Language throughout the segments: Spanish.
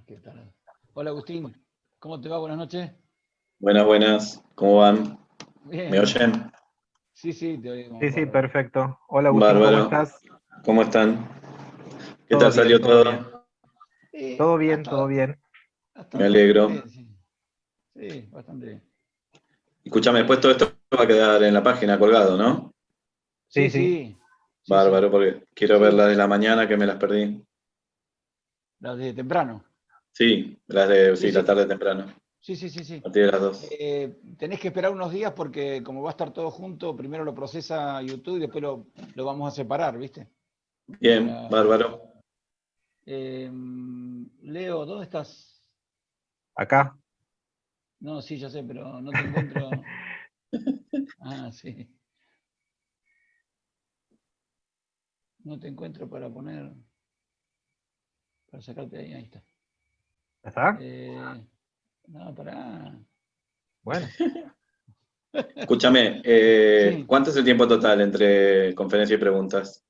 ¿Qué tal? Hola Agustín, ¿cómo te va? Buenas noches. Buenas, buenas. ¿Cómo van? ¿Me Bien, oyen? sí, sí, te oímos Sí, sí, bárbaro. perfecto. Hola Agustín, ¿cómo Bárbaro. estás? ¿Cómo están? ¿Qué Todo tal bien, salió todo todo? bien. Sí, Todo bien, todo bien. hasta Me ahora bastante alegro. bien, sí. Sí, bastante bien. Escúchame, después todo esto va a quedar en la página colgado, ¿no? Sí, Sí, sí. sí, sí, sí, Bárbaro, porque quiero ver sí, las de la mañana que me las perdí. las de temprano. Sí, las de, Sí, sí, la sí, tarde temprano, sí, sí, sí, a sí. partir de las 2. Tenés que esperar unos días porque como va a estar todo junto, primero lo procesa YouTube y después lo vamos a separar, ¿viste? Bien, Para... bárbaro. Leo, ¿dónde estás? Acá. No, sí, ya sé, pero no te encuentro. Ah, sí. No te encuentro para poner, para sacarte ahí, ahí está. ¿Está? Eh, no, pará. Bueno. Escúchame, Sí, ¿cuánto es el tiempo total entre conferencia y preguntas?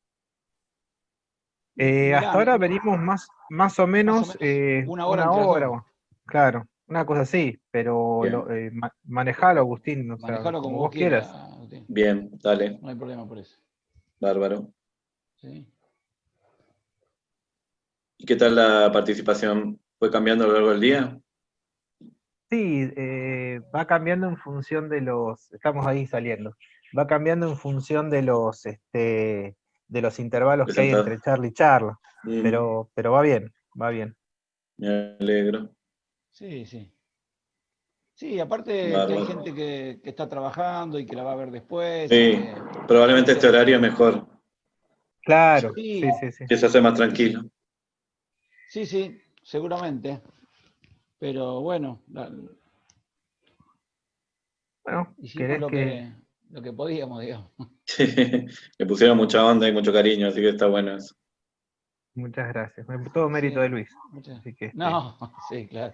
mirá, Hasta ahora venimos más o más o menos menos una hora una entre las dos. hora, claro, una cosa así, pero Bien, manejalo, Agustín, o sea, Manejalo como como vos vos quieras. quieras, Agustín. bien, dale, No hay problema por eso. bárbaro. ¿Sí? ¿Y qué tal la participación? ¿Fue cambiando a lo largo del día? Sí, va cambiando en función de estamos ahí saliendo, va cambiando en función de los intervalos que hay Presentado. entre charla y charla, Mm, pero va bien, va bien. me alegro. Sí, sí. Sí, aparte que hay Bárbaro. gente que está trabajando y que la va a ver después y Sí, que probablemente este quiere. horario es mejor, Claro, sí, Sí, sí, sí. que se hace más sí, sí. tranquilo. Sí, sí, seguramente. Pero bueno, Bueno, hicimos querés que... lo que podíamos, digamos. Sí, le pusieron mucha onda y mucho cariño, así que está bueno eso. Muchas gracias. Todo mérito de Sí, Luis. muchas. Así que, No, sí, claro.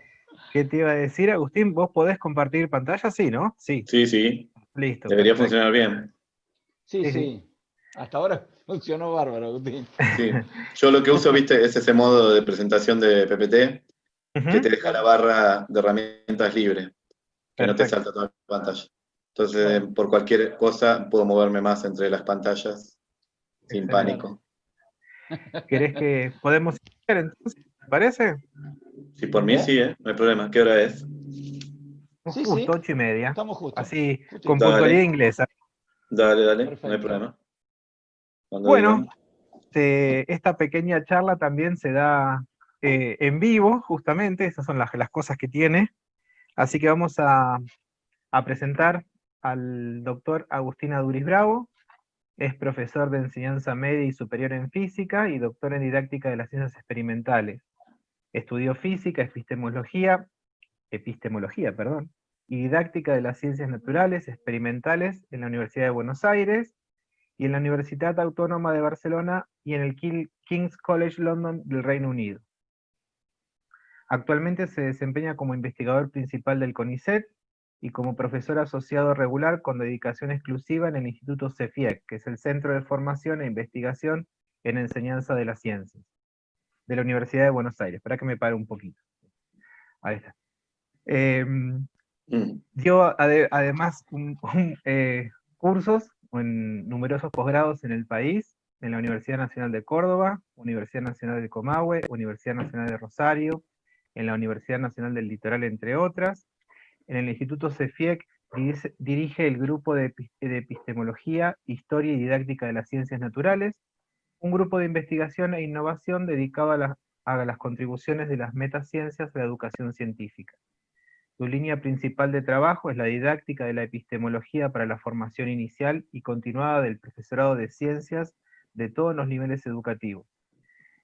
¿qué te iba a decir, Agustín? ¿Vos podés compartir pantalla? Sí, ¿no? Sí, Sí, sí, listo, debería perfecto. funcionar bien. Sí, Sí, sí. sí. Hasta ahora funcionó bárbaro, Agustín. Sí, yo lo que uso, viste, es ese modo de presentación de PPT que te Ujú, deja la barra de herramientas libre, que no te perfecto. salta toda la pantalla. Entonces, Claro, por cualquier cosa, puedo moverme más entre las pantallas sin Excelente. claro. pánico. ¿Querés que podemos iniciar entonces? ¿Te parece? Sí, por mí ¿Eh? sí, ¿eh? No hay problema. ¿Qué hora es? Sí, Justo sí. 8:30. Estamos justo. Así, con Justito. puntualidad Dale, inglesa. dale, dale, no hay Perfecto. problema. Cuando Bueno, digan. esta pequeña charla también se da en vivo, justamente. Esas son las cosas que tiene. Así que vamos a presentar al doctor Agustín Aduris Bravo. Es profesor de enseñanza media y superior en física y doctor en didáctica de las ciencias experimentales. Estudió física, epistemología, perdón, y didáctica de las ciencias naturales experimentales en la Universidad de Buenos Aires y en la Universidad Autónoma de Barcelona y en el King's College London del Reino Unido. Actualmente se desempeña como investigador principal del CONICET y como profesor asociado regular con dedicación exclusiva en el Instituto CEFIEC, que es el Centro de Formación e Investigación en Enseñanza de las Ciencias, de la Universidad de Buenos Aires. Espera que me pare un poquito. Ahí está. Mm, Dio además cursos en numerosos posgrados en el país, en la Universidad Nacional de Córdoba, Universidad Nacional de Comahue, Universidad Nacional de Rosario, en la Universidad Nacional del Litoral, entre otras. En el Instituto CEFIEC dirige el grupo de epistemología, historia y didáctica de las ciencias naturales, un grupo de investigación e innovación dedicado a las contribuciones de las metaciencias a la educación científica. Su línea principal de trabajo es la didáctica de la epistemología para la formación inicial y continuada del profesorado de ciencias de todos los niveles educativos.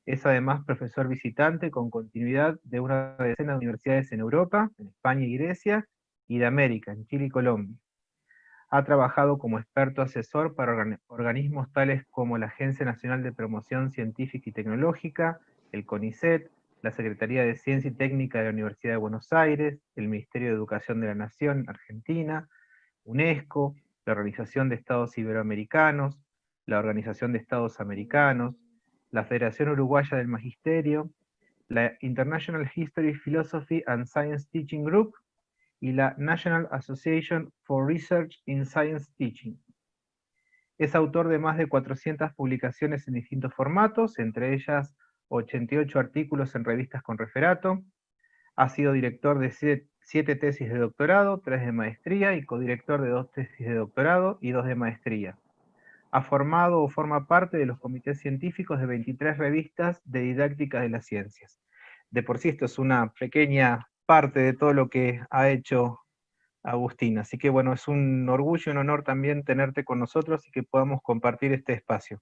Es además profesor visitante con continuidad de una decena de universidades en Europa, en España y Grecia, y de América, en Chile y Colombia. Ha trabajado como experto asesor para organismos tales como la Agencia Nacional de Promoción Científica y Tecnológica, el CONICET, la Secretaría de Ciencia y Técnica de la Universidad de Buenos Aires, el Ministerio de Educación de la Nación Argentina, UNESCO, la Organización de Estados Iberoamericanos, la Organización de Estados Americanos, la Federación Uruguaya del Magisterio, la International History, Philosophy and Science Teaching Group y la National Association for Research in Science Teaching. Es autor de más de 400 publicaciones en distintos formatos, entre ellas 88 artículos en revistas con referato. Ha sido director de 7 tesis de doctorado, 3 de maestría y codirector de 2 tesis de doctorado y 2 de maestría. Ha formado o forma parte de los comités científicos de 23 revistas de didáctica de las ciencias. De por sí esto es una pequeña parte de todo lo que ha hecho Agustín. Así que bueno, es un orgullo y un honor también tenerte con nosotros y que podamos compartir este espacio.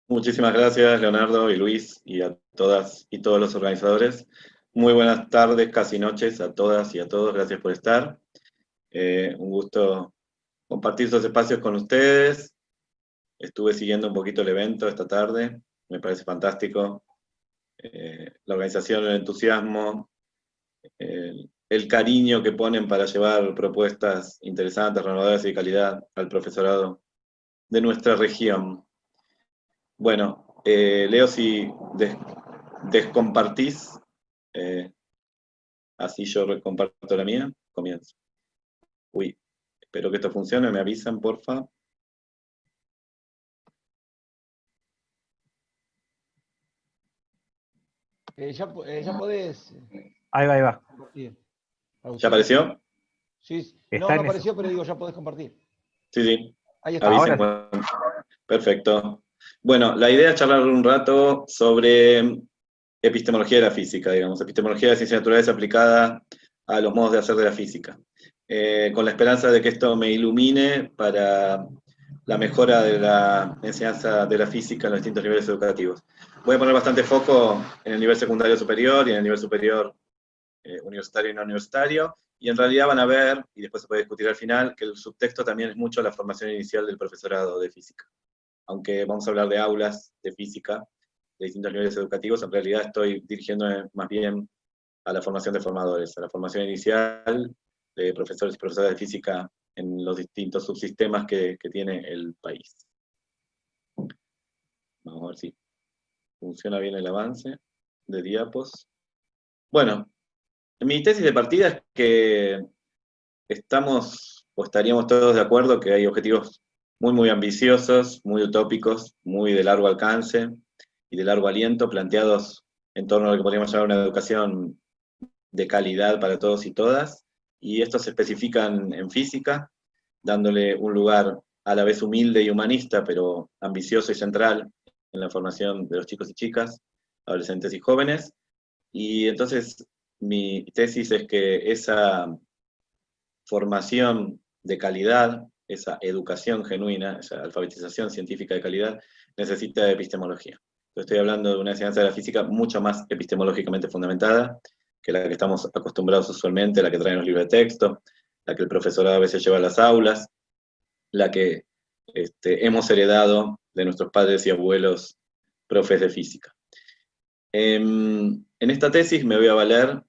Muchísimas gracias, Leonardo y Luis, y a todas y todos los organizadores. Muy buenas tardes, casi noches a todas y a todos. Gracias por estar. Un gusto compartir estos espacios con ustedes. Estuve siguiendo un poquito el evento esta tarde. Me parece fantástico. La organización, el entusiasmo, el cariño que ponen para llevar propuestas interesantes, renovadoras y de calidad al profesorado de nuestra región. Bueno, Leo, si descompartís, así yo recomparto la mía, comienzo. Uy, espero que esto funcione, me avisan, porfa. Ya podés. Ahí va, ahí va. Compartir. ¿Ya apareció? Sí, Está no en apareció, eso. pero digo, ya podés compartir. Sí, sí. Ahí está. Avisen Ahora cuando. Perfecto. Bueno, la idea es charlar un rato sobre epistemología de la física, digamos, epistemología de ciencias naturales aplicada a los modos de hacer de la física, con la esperanza de que esto me ilumine para la mejora de la enseñanza de la física en los distintos niveles educativos. Voy a poner bastante foco en el nivel secundario superior y en el nivel superior universitario y no universitario, y en realidad van a ver, y después se puede discutir al final, que el subtexto también es mucho la formación inicial del profesorado de física. Aunque vamos a hablar de aulas de física, de distintos niveles educativos, en realidad estoy dirigiéndome más bien a la formación de formadores, a la formación inicial de profesores y profesoras de física en los distintos subsistemas que tiene el país. Vamos a ver si funciona bien el avance de diapos. Bueno, mi tesis de partida es que estamos, o estaríamos todos de acuerdo que hay objetivos muy ambiciosos, muy utópicos, muy de largo alcance y de largo aliento, planteados en torno a lo que podríamos llamar una educación de calidad para todos y todas, y estos se especifican en física, dándole un lugar a la vez humilde y humanista, pero ambicioso y central en la formación de los chicos y chicas, adolescentes y jóvenes. Y entonces mi tesis es que esa formación de calidad, esa educación genuina, esa alfabetización científica de calidad, necesita epistemología. Estoy hablando de una enseñanza de la física mucho más epistemológicamente fundamentada que la que estamos acostumbrados usualmente, la que traen los libros de texto, la que el profesorado a veces lleva a las aulas, la que hemos heredado de nuestros padres y abuelos profes de física. En esta tesis me voy a valer,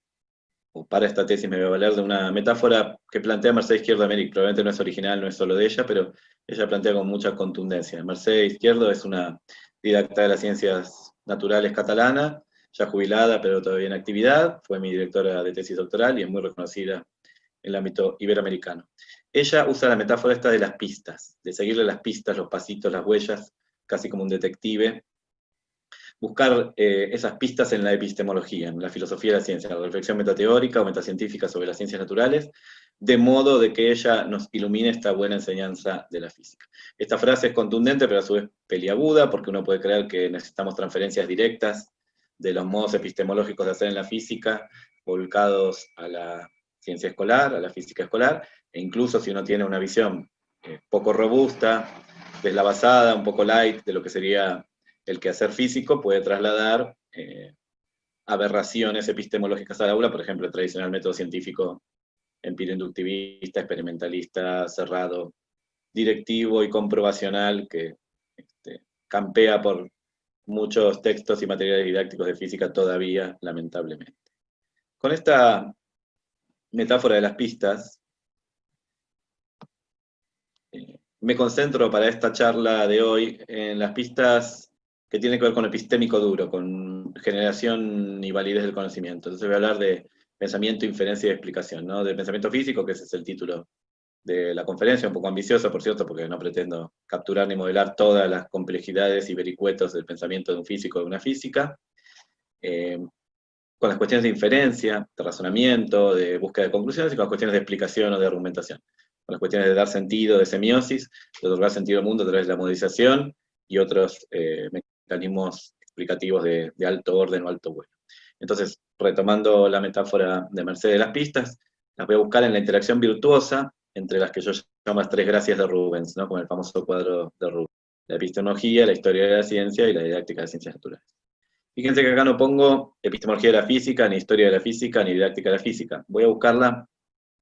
o para esta tesis me voy a valer de una metáfora que plantea Mercedes Izquierdo Américo. Probablemente no es original, no es solo de ella, pero ella plantea con mucha contundencia. Mercedes Izquierdo es una didacta de las ciencias naturales catalana, ya jubilada, pero todavía en actividad. Fue mi directora de tesis doctoral y es muy reconocida en el ámbito iberoamericano. Ella usa la metáfora esta de las pistas, de seguirle las pistas, los pasitos, las huellas, casi como un detective. Buscar esas pistas en la epistemología, en la filosofía de la ciencia, en la reflexión metateórica o metacientífica sobre las ciencias naturales, de modo de que ella nos ilumine esta buena enseñanza de la física. Esta frase es contundente, pero a su vez peliaguda, porque uno puede creer que necesitamos transferencias directas de los modos epistemológicos de hacer en la física, volcados a la ciencia escolar, a la física escolar, e incluso si uno tiene una visión poco robusta, deslavazada, un poco light de lo que sería el quehacer físico, puede trasladar aberraciones epistemológicas al aula, por ejemplo, el tradicional método científico empiro-inductivista, experimentalista, cerrado, directivo y comprobacional, que campea por muchos textos y materiales didácticos de física todavía, lamentablemente. Con esta metáfora de las pistas, me concentro para esta charla de hoy en las pistas que tienen que ver con lo epistémico duro, con generación y validez del conocimiento. Entonces voy a hablar de pensamiento, inferencia y explicación, ¿no? De pensamiento físico, que ese es el título de la conferencia, un poco ambiciosa, por cierto, porque no pretendo capturar ni modelar todas las complejidades y vericuetos del pensamiento de un físico o de una física, con las cuestiones de inferencia, de razonamiento, de búsqueda de conclusiones, y con las cuestiones de explicación o de argumentación, con las cuestiones de dar sentido, de semiosis, de otorgar sentido al mundo a través de la modelización y otros mecanismos explicativos de alto orden o alto vuelo. Entonces, retomando la metáfora de Mercedes de las pistas, las voy a buscar en la interacción virtuosa entre las que yo llamo las tres gracias de Rubens, ¿no? Con el famoso cuadro de Rubens: la epistemología, la historia de la ciencia y la didáctica de las ciencias naturales. Fíjense que acá no pongo epistemología de la física, ni historia de la física, ni didáctica de la física. Voy a buscar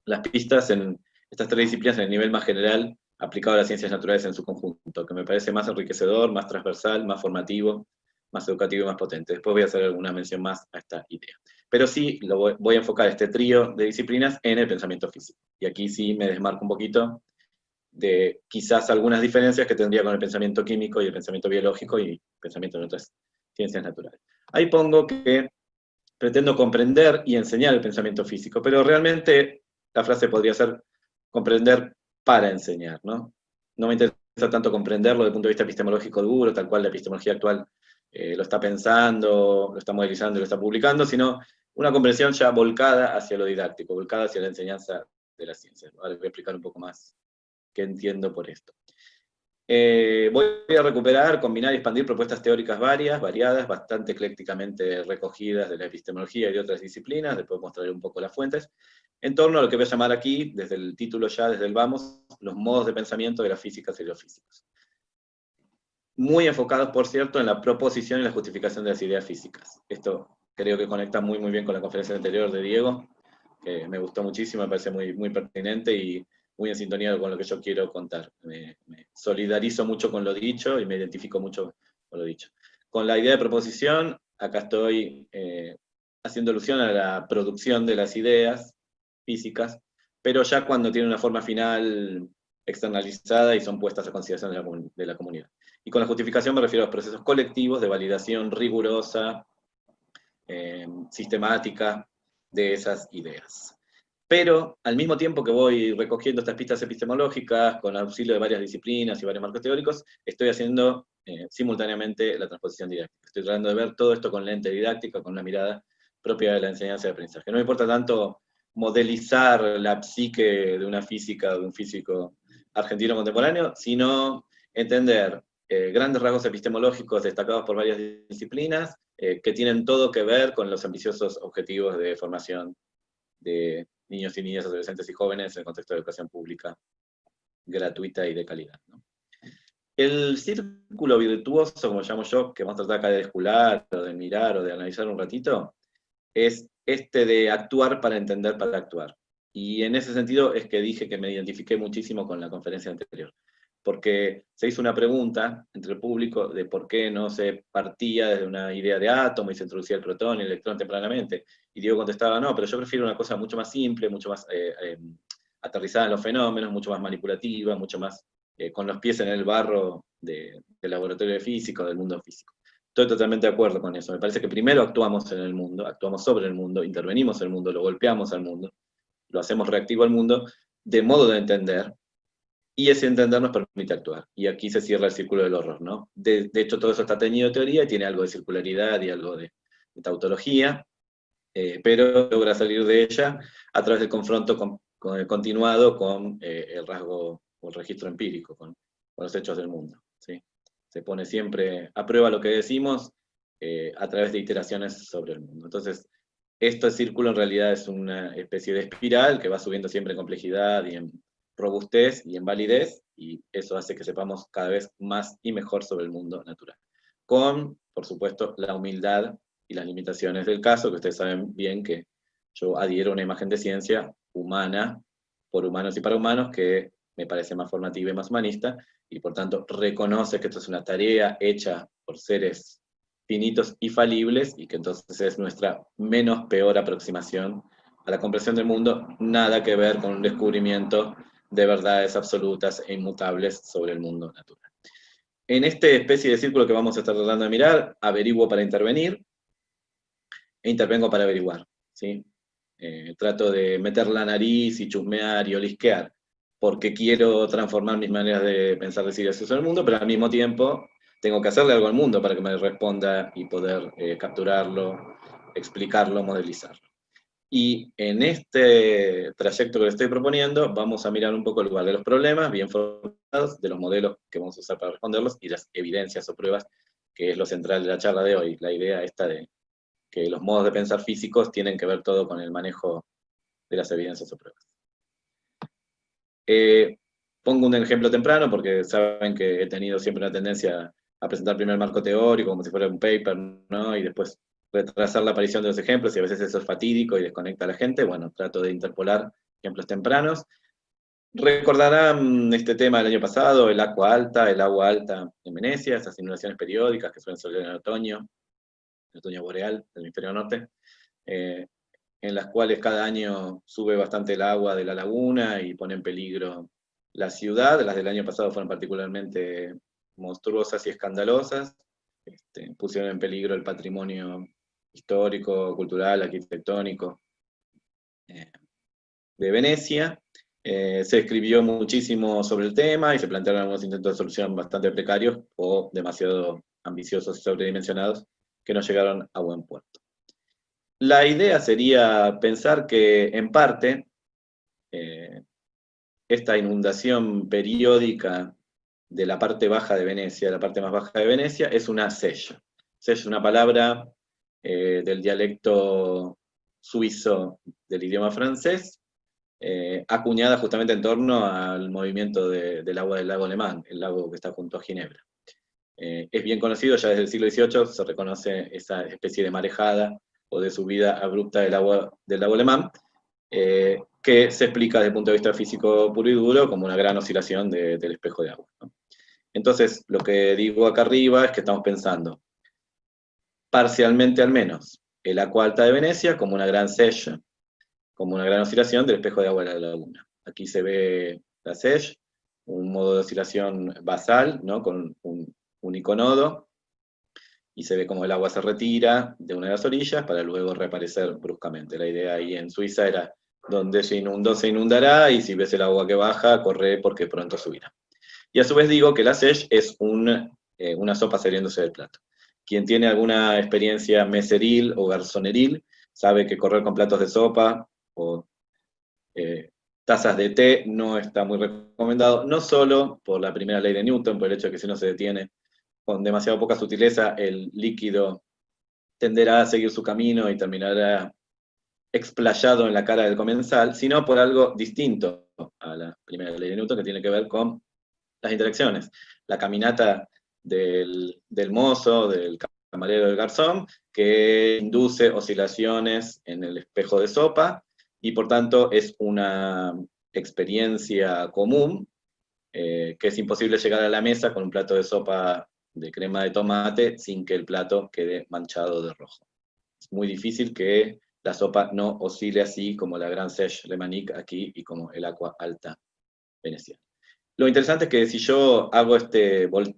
las pistas en estas tres disciplinas en el nivel más general, aplicado a las ciencias naturales en su conjunto, que me parece más enriquecedor, más transversal, más formativo, más educativo y más potente. Después voy a hacer alguna mención más a esta idea. Pero sí, voy a enfocar este trío de disciplinas en el pensamiento físico. Y aquí sí me desmarco un poquito de quizás algunas diferencias que tendría con el pensamiento químico y el pensamiento biológico y pensamiento en otras ciencias naturales. Ahí pongo que pretendo comprender y enseñar el pensamiento físico, pero realmente la frase podría ser comprender para enseñar, ¿no? No me interesa tanto comprenderlo desde el punto de vista epistemológico duro, tal cual la epistemología actual lo está pensando, lo está modelizando y lo está publicando, sino una comprensión ya volcada hacia lo didáctico, volcada hacia la enseñanza de la ciencia. Ahora voy a explicar un poco más qué entiendo por esto. Voy a recuperar, combinar y expandir propuestas teóricas variadas, bastante eclécticamente recogidas de la epistemología y de otras disciplinas, después mostraré un poco las fuentes, en torno a lo que voy a llamar aquí, desde el título ya, desde el vamos, los modos de pensamiento de las físicas y los físicos. Muy enfocados, por cierto, en la proposición y la justificación de las ideas físicas. Esto creo que conecta muy bien con la conferencia anterior de Diego, que me gustó muchísimo, me parece muy pertinente y muy en sintonía con lo que yo quiero contar. Me solidarizo mucho con lo dicho y me identifico mucho con lo dicho. Con la idea de proposición, acá estoy haciendo alusión a la producción de las ideas físicas, pero ya cuando tiene una forma final externalizada y son puestas a consideración de la comunidad. Y con la justificación me refiero a los procesos colectivos de validación rigurosa, sistemática de esas ideas. Pero al mismo tiempo que voy recogiendo estas pistas epistemológicas con auxilio de varias disciplinas y varios marcos teóricos, estoy haciendo simultáneamente la transposición didáctica. Estoy tratando de ver todo esto con lente didáctica, con una mirada propia de la enseñanza y aprendizaje. No me importa tanto modelizar la psique de una física o de un físico argentino contemporáneo, sino entender grandes rasgos epistemológicos destacados por varias disciplinas que tienen todo que ver con los ambiciosos objetivos de formación de niños y niñas, adolescentes y jóvenes en el contexto de educación pública gratuita y de calidad, ¿no? El círculo virtuoso, como llamo yo, que vamos a tratar acá de descular, o de mirar, o de analizar un ratito, es este de actuar para entender para actuar. Y en ese sentido es que dije que me identifiqué muchísimo con la conferencia anterior, porque se hizo una pregunta entre el público de por qué no se partía desde una idea de átomo y se introducía el protón y el electrón tempranamente. Y Diego contestaba, no, pero yo prefiero una cosa mucho más simple, mucho más aterrizada en los fenómenos, mucho más manipulativa, mucho más con los pies en el barro del laboratorio de física, del mundo físico. Estoy totalmente de acuerdo con eso. Me parece que primero actuamos en el mundo, actuamos sobre el mundo, intervenimos en el mundo, lo golpeamos al mundo, lo hacemos reactivo al mundo, de modo de entender, y ese entender nos permite actuar. Y aquí se cierra el círculo del horror, ¿no? De hecho, todo eso está teñido de teoría y tiene algo de circularidad y algo de tautología, pero logra salir de ella a través del confronto continuado con el rasgo o el registro empírico, con los hechos del mundo, ¿sí? Se pone siempre a prueba lo que decimos a través de iteraciones sobre el mundo. Entonces, este círculo en realidad es una especie de espiral que va subiendo siempre en complejidad y en robustez y en validez, y eso hace que sepamos cada vez más y mejor sobre el mundo natural. Con, por supuesto, la humildad y las limitaciones del caso, que ustedes saben bien que yo adhiero a una imagen de ciencia humana, por humanos y para humanos, que me parece más formativa y más humanista, y por tanto reconoce que esto es una tarea hecha por seres finitos y falibles, y que entonces es nuestra menos peor aproximación a la comprensión del mundo, nada que ver con un descubrimiento de verdades absolutas e inmutables sobre el mundo natural. En esta especie de círculo que vamos a estar tratando de mirar, averiguo para intervenir, e intervengo para averiguar, ¿sí? Trato de meter la nariz y chusmear y olisquear, porque quiero transformar mis maneras de pensar, decir y hacer en el mundo, pero al mismo tiempo tengo que hacerle algo al mundo para que me responda y poder capturarlo, explicarlo, modelizarlo. Y en este trayecto que le estoy proponiendo, vamos a mirar un poco el lugar de los problemas bien formulados, de los modelos que vamos a usar para responderlos, y las evidencias o pruebas, que es lo central de la charla de hoy, la idea esta de que los modos de pensar físicos tienen que ver todo con el manejo de las evidencias o pruebas. Pongo un ejemplo temprano, porque saben que he tenido siempre una tendencia a presentar primero el marco teórico, como si fuera un paper, ¿no? Y después retrasar la aparición de los ejemplos, y a veces eso es fatídico y desconecta a la gente. Bueno, trato de interpolar ejemplos tempranos. Recordarán este tema del año pasado, el agua alta en Venecia, esas inundaciones periódicas que suelen suceder en el otoño boreal del hemisferio norte, en las cuales cada año sube bastante el agua de la laguna y pone en peligro la ciudad. Las del año pasado fueron particularmente monstruosas y escandalosas, pusieron en peligro el patrimonio histórico, cultural, arquitectónico de Venecia. Se escribió muchísimo sobre el tema y se plantearon algunos intentos de solución bastante precarios o demasiado ambiciosos y sobredimensionados que no llegaron a buen puerto. La idea sería pensar que, en parte, esta inundación periódica de la parte baja de Venecia, la parte más baja de Venecia, es una sella. Sella es una palabra del dialecto suizo del idioma francés, acuñada justamente en torno al movimiento del agua del lago Lemán, el lago que está junto a Ginebra. Es bien conocido, ya desde el siglo XVIII se reconoce esa especie de marejada o de subida abrupta del lago Lemán, que se explica desde el punto de vista físico puro y duro como una gran oscilación del espejo de agua, ¿no? Entonces, lo que digo acá arriba es que estamos pensando, parcialmente al menos, el agua alta de Venecia como una gran sella, como una gran oscilación del espejo de agua de la laguna. Aquí se ve la sella, un modo de oscilación basal, ¿no? Con un único nodo, y se ve como el agua se retira de una de las orillas para luego reaparecer bruscamente. La idea ahí en Suiza era, donde se inundó, se inundará, y si ves el agua que baja, corre porque pronto subirá. Y a su vez digo que la seix es una sopa saliéndose del plato. Quien tiene alguna experiencia meseril o garzoneril sabe que correr con platos de sopa o tazas de té no está muy recomendado, no solo por la primera ley de Newton, por el hecho de que si uno se detiene con demasiado poca sutileza, el líquido tenderá a seguir su camino y terminará explayado en la cara del comensal, sino por algo distinto a la primera ley de Newton, que tiene que ver con las interacciones. La caminata del mozo, del camarero, del garzón, que induce oscilaciones en el espejo de sopa, y por tanto es una experiencia común, que es imposible llegar a la mesa con un plato de sopa de crema de tomate sin que el plato quede manchado de rojo. Es muy difícil que la sopa no oscile así como la Gran Seix Lemanique aquí y como el agua alta veneciana. Lo interesante es que si yo hago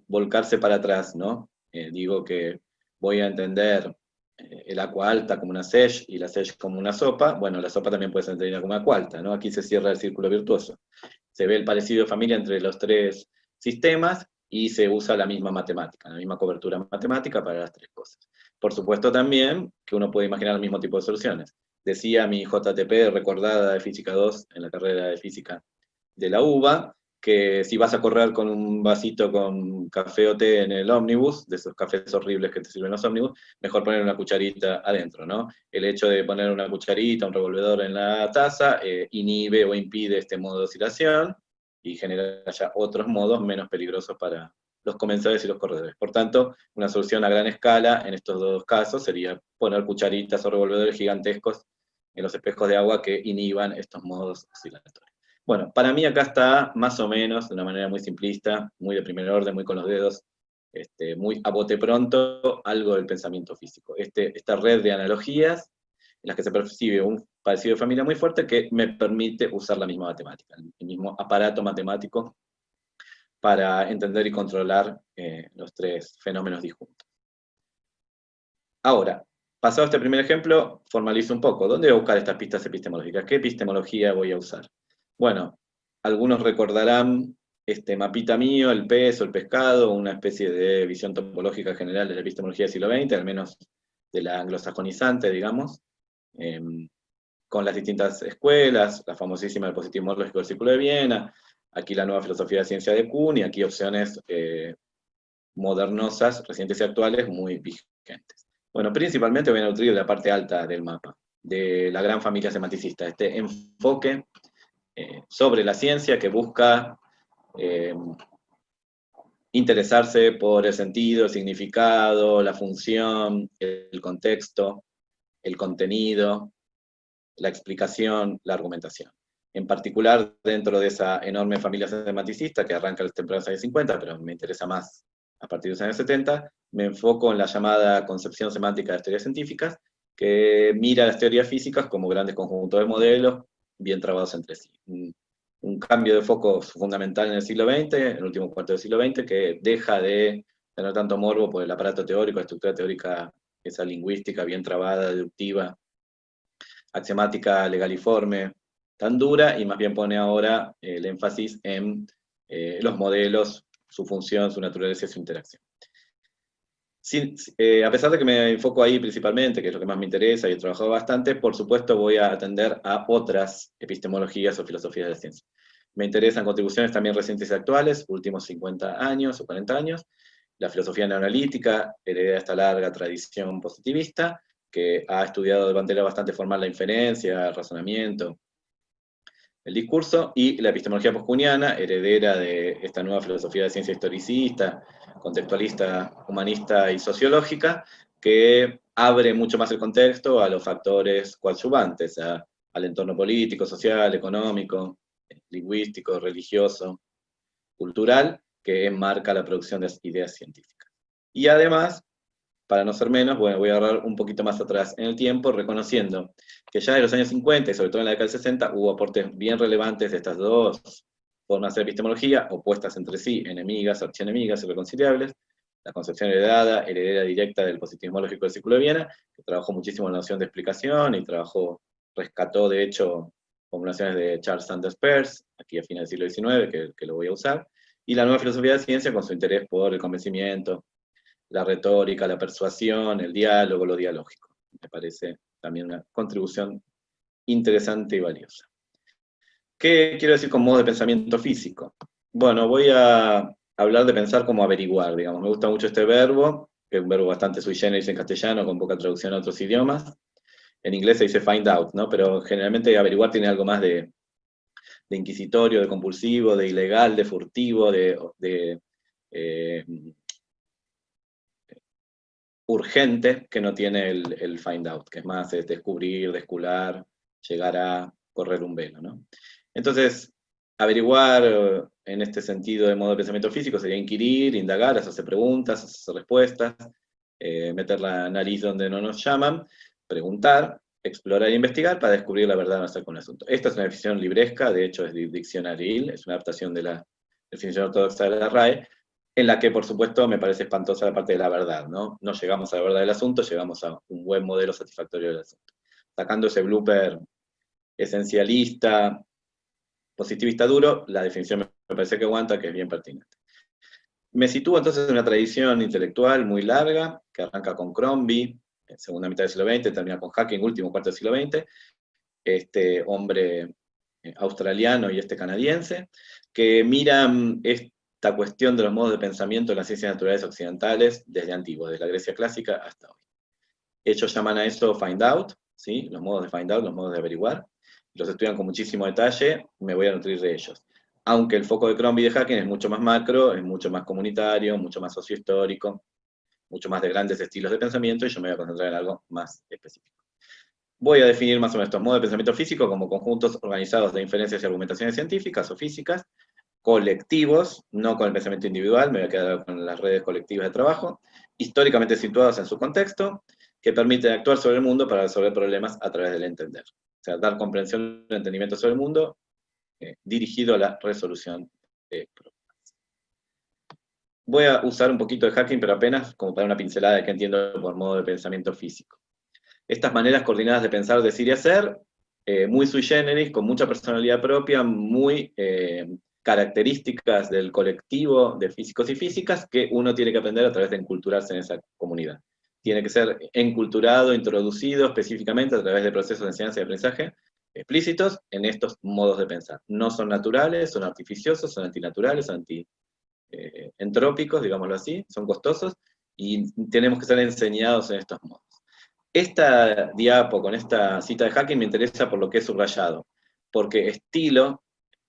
volcarse para atrás, ¿no? Digo que voy a entender el agua alta como una seix y la seix como una sopa, bueno, la sopa también puede ser entendida como agua alta, ¿no? Aquí se cierra el círculo virtuoso. Se ve el parecido de familia entre los tres sistemas y se usa la misma matemática, la misma cobertura matemática para las tres cosas. Por supuesto también que uno puede imaginar el mismo tipo de soluciones. Decía mi JTP recordada de Física 2 en la carrera de Física de la UBA, que si vas a correr con un vasito con café o té en el ómnibus, de esos cafés horribles que te sirven los ómnibus, mejor poner una cucharita adentro, ¿no? El hecho de poner una cucharita, un revolvedor en la taza, inhibe o impide este modo de oscilación y genera ya otros modos menos peligrosos para los comensales y los corredores. Por tanto, una solución a gran escala en estos dos casos sería poner cucharitas o revolvedores gigantescos en los espejos de agua que inhiban estos modos oscilatorios. Bueno, para mí acá está más o menos, de una manera muy simplista, muy de primer orden, muy con los dedos, muy a bote pronto, algo del pensamiento físico. Esta red de analogías en las que se percibe un parecido de familia muy fuerte que me permite usar la misma matemática, el mismo aparato matemático para entender y controlar los tres fenómenos disjuntos. Ahora, pasado este primer ejemplo, formalizo un poco. ¿Dónde voy a buscar estas pistas epistemológicas? ¿Qué epistemología voy a usar? Bueno, algunos recordarán este mapita mío, el pez o el pescado, una especie de visión topológica general de la epistemología del siglo XX, al menos de la anglosajonizante, digamos, con las distintas escuelas, la famosísima del positivismo lógico del Círculo de Viena, aquí la nueva filosofía de ciencia de Kuhn, y aquí opciones modernosas, recientes y actuales, muy vigentes. Bueno, principalmente voy a nutrir de la parte alta del mapa, de la gran familia semanticista, este enfoque sobre la ciencia que busca interesarse por el sentido, el significado, la función, el contexto, el contenido, la explicación, la argumentación. En particular, dentro de esa enorme familia semanticista que arranca en los tempranos años 50, pero me interesa más a partir de los años 70, me enfoco en la llamada concepción semántica de las teorías científicas, que mira las teorías físicas como grandes conjuntos de modelos bien trabados entre sí. Un cambio de foco fundamental en el siglo XX, en el último cuarto del siglo XX, que deja de tener tanto morbo por el aparato teórico, la estructura teórica, esa lingüística bien trabada, deductiva, axiomática, legaliforme, tan dura, y más bien pone ahora el énfasis en los modelos, su función, su naturaleza y su interacción. A pesar de que me enfoco ahí principalmente, que es lo que más me interesa y he trabajado bastante, por supuesto voy a atender a otras epistemologías o filosofías de la ciencia. Me interesan contribuciones también recientes y actuales, últimos 50 años o 40 años, la filosofía neoanalítica, heredera de esta larga tradición positivista, que ha estudiado de manera bastante formal la inferencia, el razonamiento, el discurso, y la epistemología postcuniana, heredera de esta nueva filosofía de ciencia historicista, contextualista, humanista y sociológica, que abre mucho más el contexto a los factores coadyuvantes, al entorno político, social, económico, lingüístico, religioso, cultural, que enmarca la producción de ideas científicas. Y además, para no ser menos, bueno, voy a agarrar un poquito más atrás en el tiempo, reconociendo que ya en los años 50 y sobre todo en la década del 60 hubo aportes bien relevantes de estas dos formas de epistemología, opuestas entre sí, enemigas, archienemigas, irreconciliables. La concepción heredera directa del positivismo lógico del Círculo de Viena, que trabajó muchísimo en la noción de explicación y rescató de hecho formulaciones de Charles Sanders Peirce, aquí a fines del siglo XIX, que lo voy a usar, y la nueva filosofía de ciencia con su interés por el convencimiento, la retórica, la persuasión, el diálogo, lo dialógico. Me parece también una contribución interesante y valiosa. ¿Qué quiero decir con modo de pensamiento físico? Bueno, voy a hablar de pensar como averiguar, digamos. Me gusta mucho este verbo, que es un verbo bastante sui generis en castellano, con poca traducción a otros idiomas. En inglés se dice find out, ¿no? Pero generalmente averiguar tiene algo más de inquisitorio, de compulsivo, de ilegal, de furtivo, urgente, que no tiene el find out, que es más es descubrir, descular, llegar a correr un velo, ¿no? Entonces, averiguar en este sentido de modo de pensamiento físico sería inquirir, indagar, hacerse preguntas, hacerse respuestas, meter la nariz donde no nos llaman, preguntar, explorar e investigar para descubrir la verdad acerca de un asunto. Esta es una definición libresca, de hecho es diccionaril, es una adaptación de la definición ortodoxa de la RAE, en la que, por supuesto, me parece espantosa la parte de la verdad, ¿no? No llegamos a la verdad del asunto, llegamos a un buen modelo satisfactorio del asunto. Sacando ese blooper esencialista, positivista duro, la definición me parece que aguanta, que es bien pertinente. Me sitúo entonces en una tradición intelectual muy larga, que arranca con Crombie, en segunda mitad del siglo XX, termina con Hacking, último cuarto del siglo XX, este hombre australiano y este canadiense, que miran esta cuestión de los modos de pensamiento de las ciencias naturales occidentales desde antiguo, desde la Grecia clásica hasta hoy. Ellos llaman a eso find out, ¿sí? Los modos de find out, los modos de averiguar, los estudian con muchísimo detalle, me voy a nutrir de ellos. Aunque el foco de Crombie y de Hacking es mucho más macro, es mucho más comunitario, mucho más sociohistórico, mucho más de grandes estilos de pensamiento, y yo me voy a concentrar en algo más específico. Voy a definir más o menos estos modos de pensamiento físico como conjuntos organizados de inferencias y argumentaciones científicas o físicas, colectivos, no con el pensamiento individual, me voy a quedar con las redes colectivas de trabajo, históricamente situados en su contexto, que permiten actuar sobre el mundo para resolver problemas a través del entender. O sea, dar comprensión y entendimiento sobre el mundo dirigido a la resolución de problemas. Voy a usar un poquito de Hacking, pero apenas como para una pincelada de qué entiendo por modo de pensamiento físico. estas maneras coordinadas de pensar, decir y hacer, muy sui generis, con mucha personalidad propia, muy características del colectivo de físicos y físicas, que uno tiene que aprender a través de enculturarse en esa comunidad. Tiene que ser enculturado, introducido específicamente a través de procesos de enseñanza y aprendizaje explícitos en estos modos de pensar. No son naturales, son artificiosos, son antinaturales, son entrópicos, digámoslo así, son costosos, y tenemos que ser enseñados en estos modos. Esta diapo con esta cita de Hacking me interesa por lo que es subrayado, porque estilo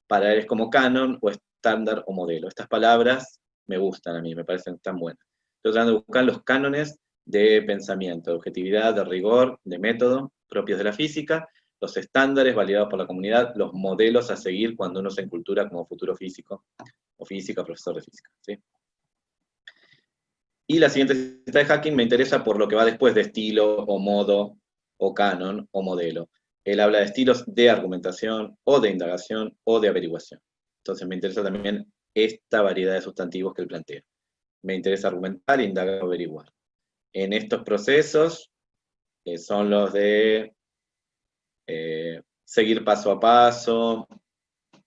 para él es como canon o estándar o modelo. Estas palabras me gustan a mí, me parecen tan buenas. Estoy tratando de buscar los cánones de pensamiento, de objetividad, de rigor, de método, propios de la física, los estándares validados por la comunidad, los modelos a seguir cuando uno se encultura como futuro físico o física, profesor de física, ¿sí? Y la siguiente cita de Hacking me interesa por lo que va después de estilo, o modo, o canon, o modelo. Él habla de estilos de argumentación, o de indagación, o de averiguación. Entonces me interesa también esta variedad de sustantivos que él plantea. Me interesa argumentar, indagar, averiguar. En estos procesos, son los de seguir paso a paso,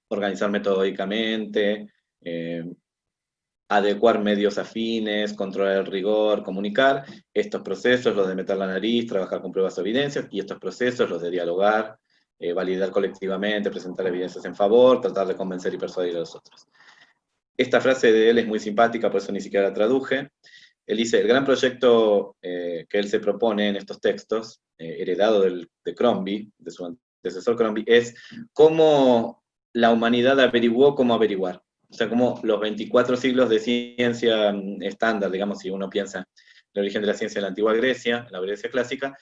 organizar metodológicamente, adecuar medios afines, controlar el rigor, comunicar, estos procesos, los de meter la nariz, trabajar con pruebas o evidencias, y estos procesos, los de dialogar, validar colectivamente, presentar evidencias en favor, tratar de convencer y persuadir a los otros. Esta frase de él es muy simpática, por eso ni siquiera la traduje. Él dice, el gran proyecto que él se propone en estos textos, heredado de Crombie, de su antecesor Crombie, es cómo la humanidad averiguó cómo averiguar. O sea, como los 24 siglos de ciencia estándar, digamos, si uno piensa en el origen de la ciencia en la antigua Grecia, en la Grecia clásica,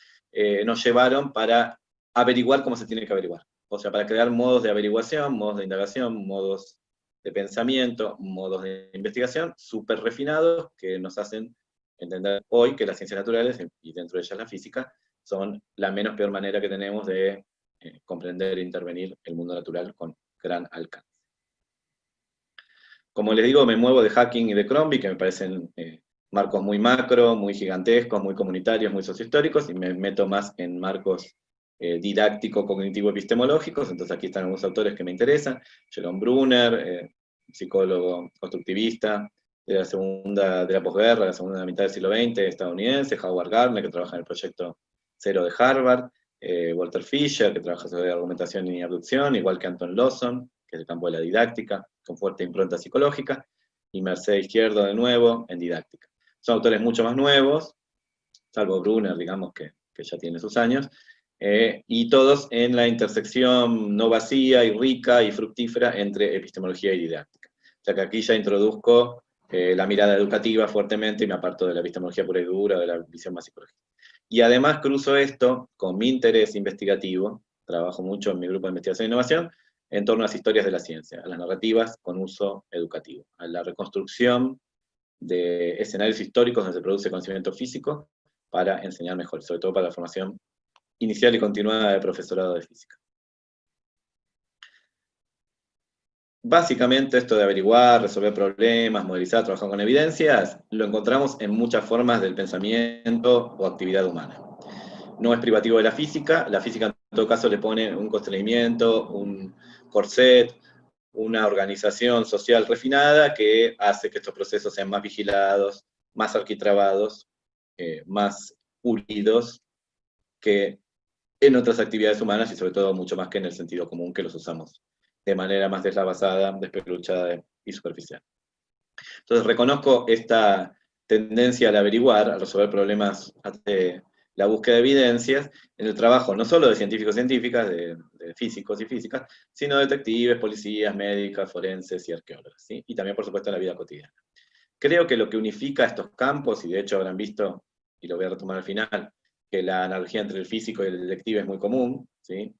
nos llevaron para averiguar cómo se tiene que averiguar. O sea, para crear modos de averiguación, modos de indagación, modos de pensamiento, modos de investigación súper refinados que nos hacen entender hoy que las ciencias naturales, y dentro de ellas la física, son la menos peor manera que tenemos de comprender e intervenir el mundo natural con gran alcance. Como les digo, me muevo de Hacking y de Crombie, que me parecen marcos muy macro, muy gigantescos, muy comunitarios, muy sociohistóricos, y me meto más en marcos didáctico, cognitivo, epistemológicos. Entonces aquí están algunos autores que me interesan: Jerome Brunner, psicólogo constructivista de la posguerra, de la segunda mitad del siglo XX, estadounidense; Howard Gardner, que trabaja en el proyecto Cero de Harvard; Walter Fisher, que trabaja sobre argumentación y abducción, igual que Anton Lawson, que es del campo de la didáctica, con fuerte impronta psicológica; y Mercedes Izquierdo, de nuevo, en didáctica. Son autores mucho más nuevos, salvo Brunner, digamos, que ya tiene sus años, y todos en la intersección no vacía y rica y fructífera entre epistemología y didáctica. O sea que aquí ya introduzco la mirada educativa fuertemente y me aparto de la epistemología pura y dura, de la visión más psicológica. Y además cruzo esto con mi interés investigativo, trabajo mucho en mi grupo de investigación e innovación, en torno a las historias de la ciencia, a las narrativas con uso educativo, a la reconstrucción de escenarios históricos donde se produce conocimiento físico para enseñar mejor, sobre todo para la formación inicial y continuada de profesorado de física. Básicamente esto de averiguar, resolver problemas, modelizar, trabajar con evidencias, lo encontramos en muchas formas del pensamiento o actividad humana. No es privativo de la física en todo caso le pone un constreñimiento, un corset, una organización social refinada que hace que estos procesos sean más vigilados, más arquitrabados, más pulidos que en otras actividades humanas, y sobre todo mucho más que en el sentido común, que los usamos de manera más deslavazada, despeluchada y superficial. Entonces reconozco esta tendencia al averiguar, a resolver problemas de la búsqueda de evidencias, en el trabajo no solo de científicos y científicas, de físicos y físicas, sino de detectives, policías, médicas, forenses y arqueólogos, ¿sí? Y también, por supuesto, en la vida cotidiana. Creo que lo que unifica estos campos, y de hecho habrán visto, y lo voy a retomar al final, que la analogía entre el físico y el detective es muy común, ¿sí?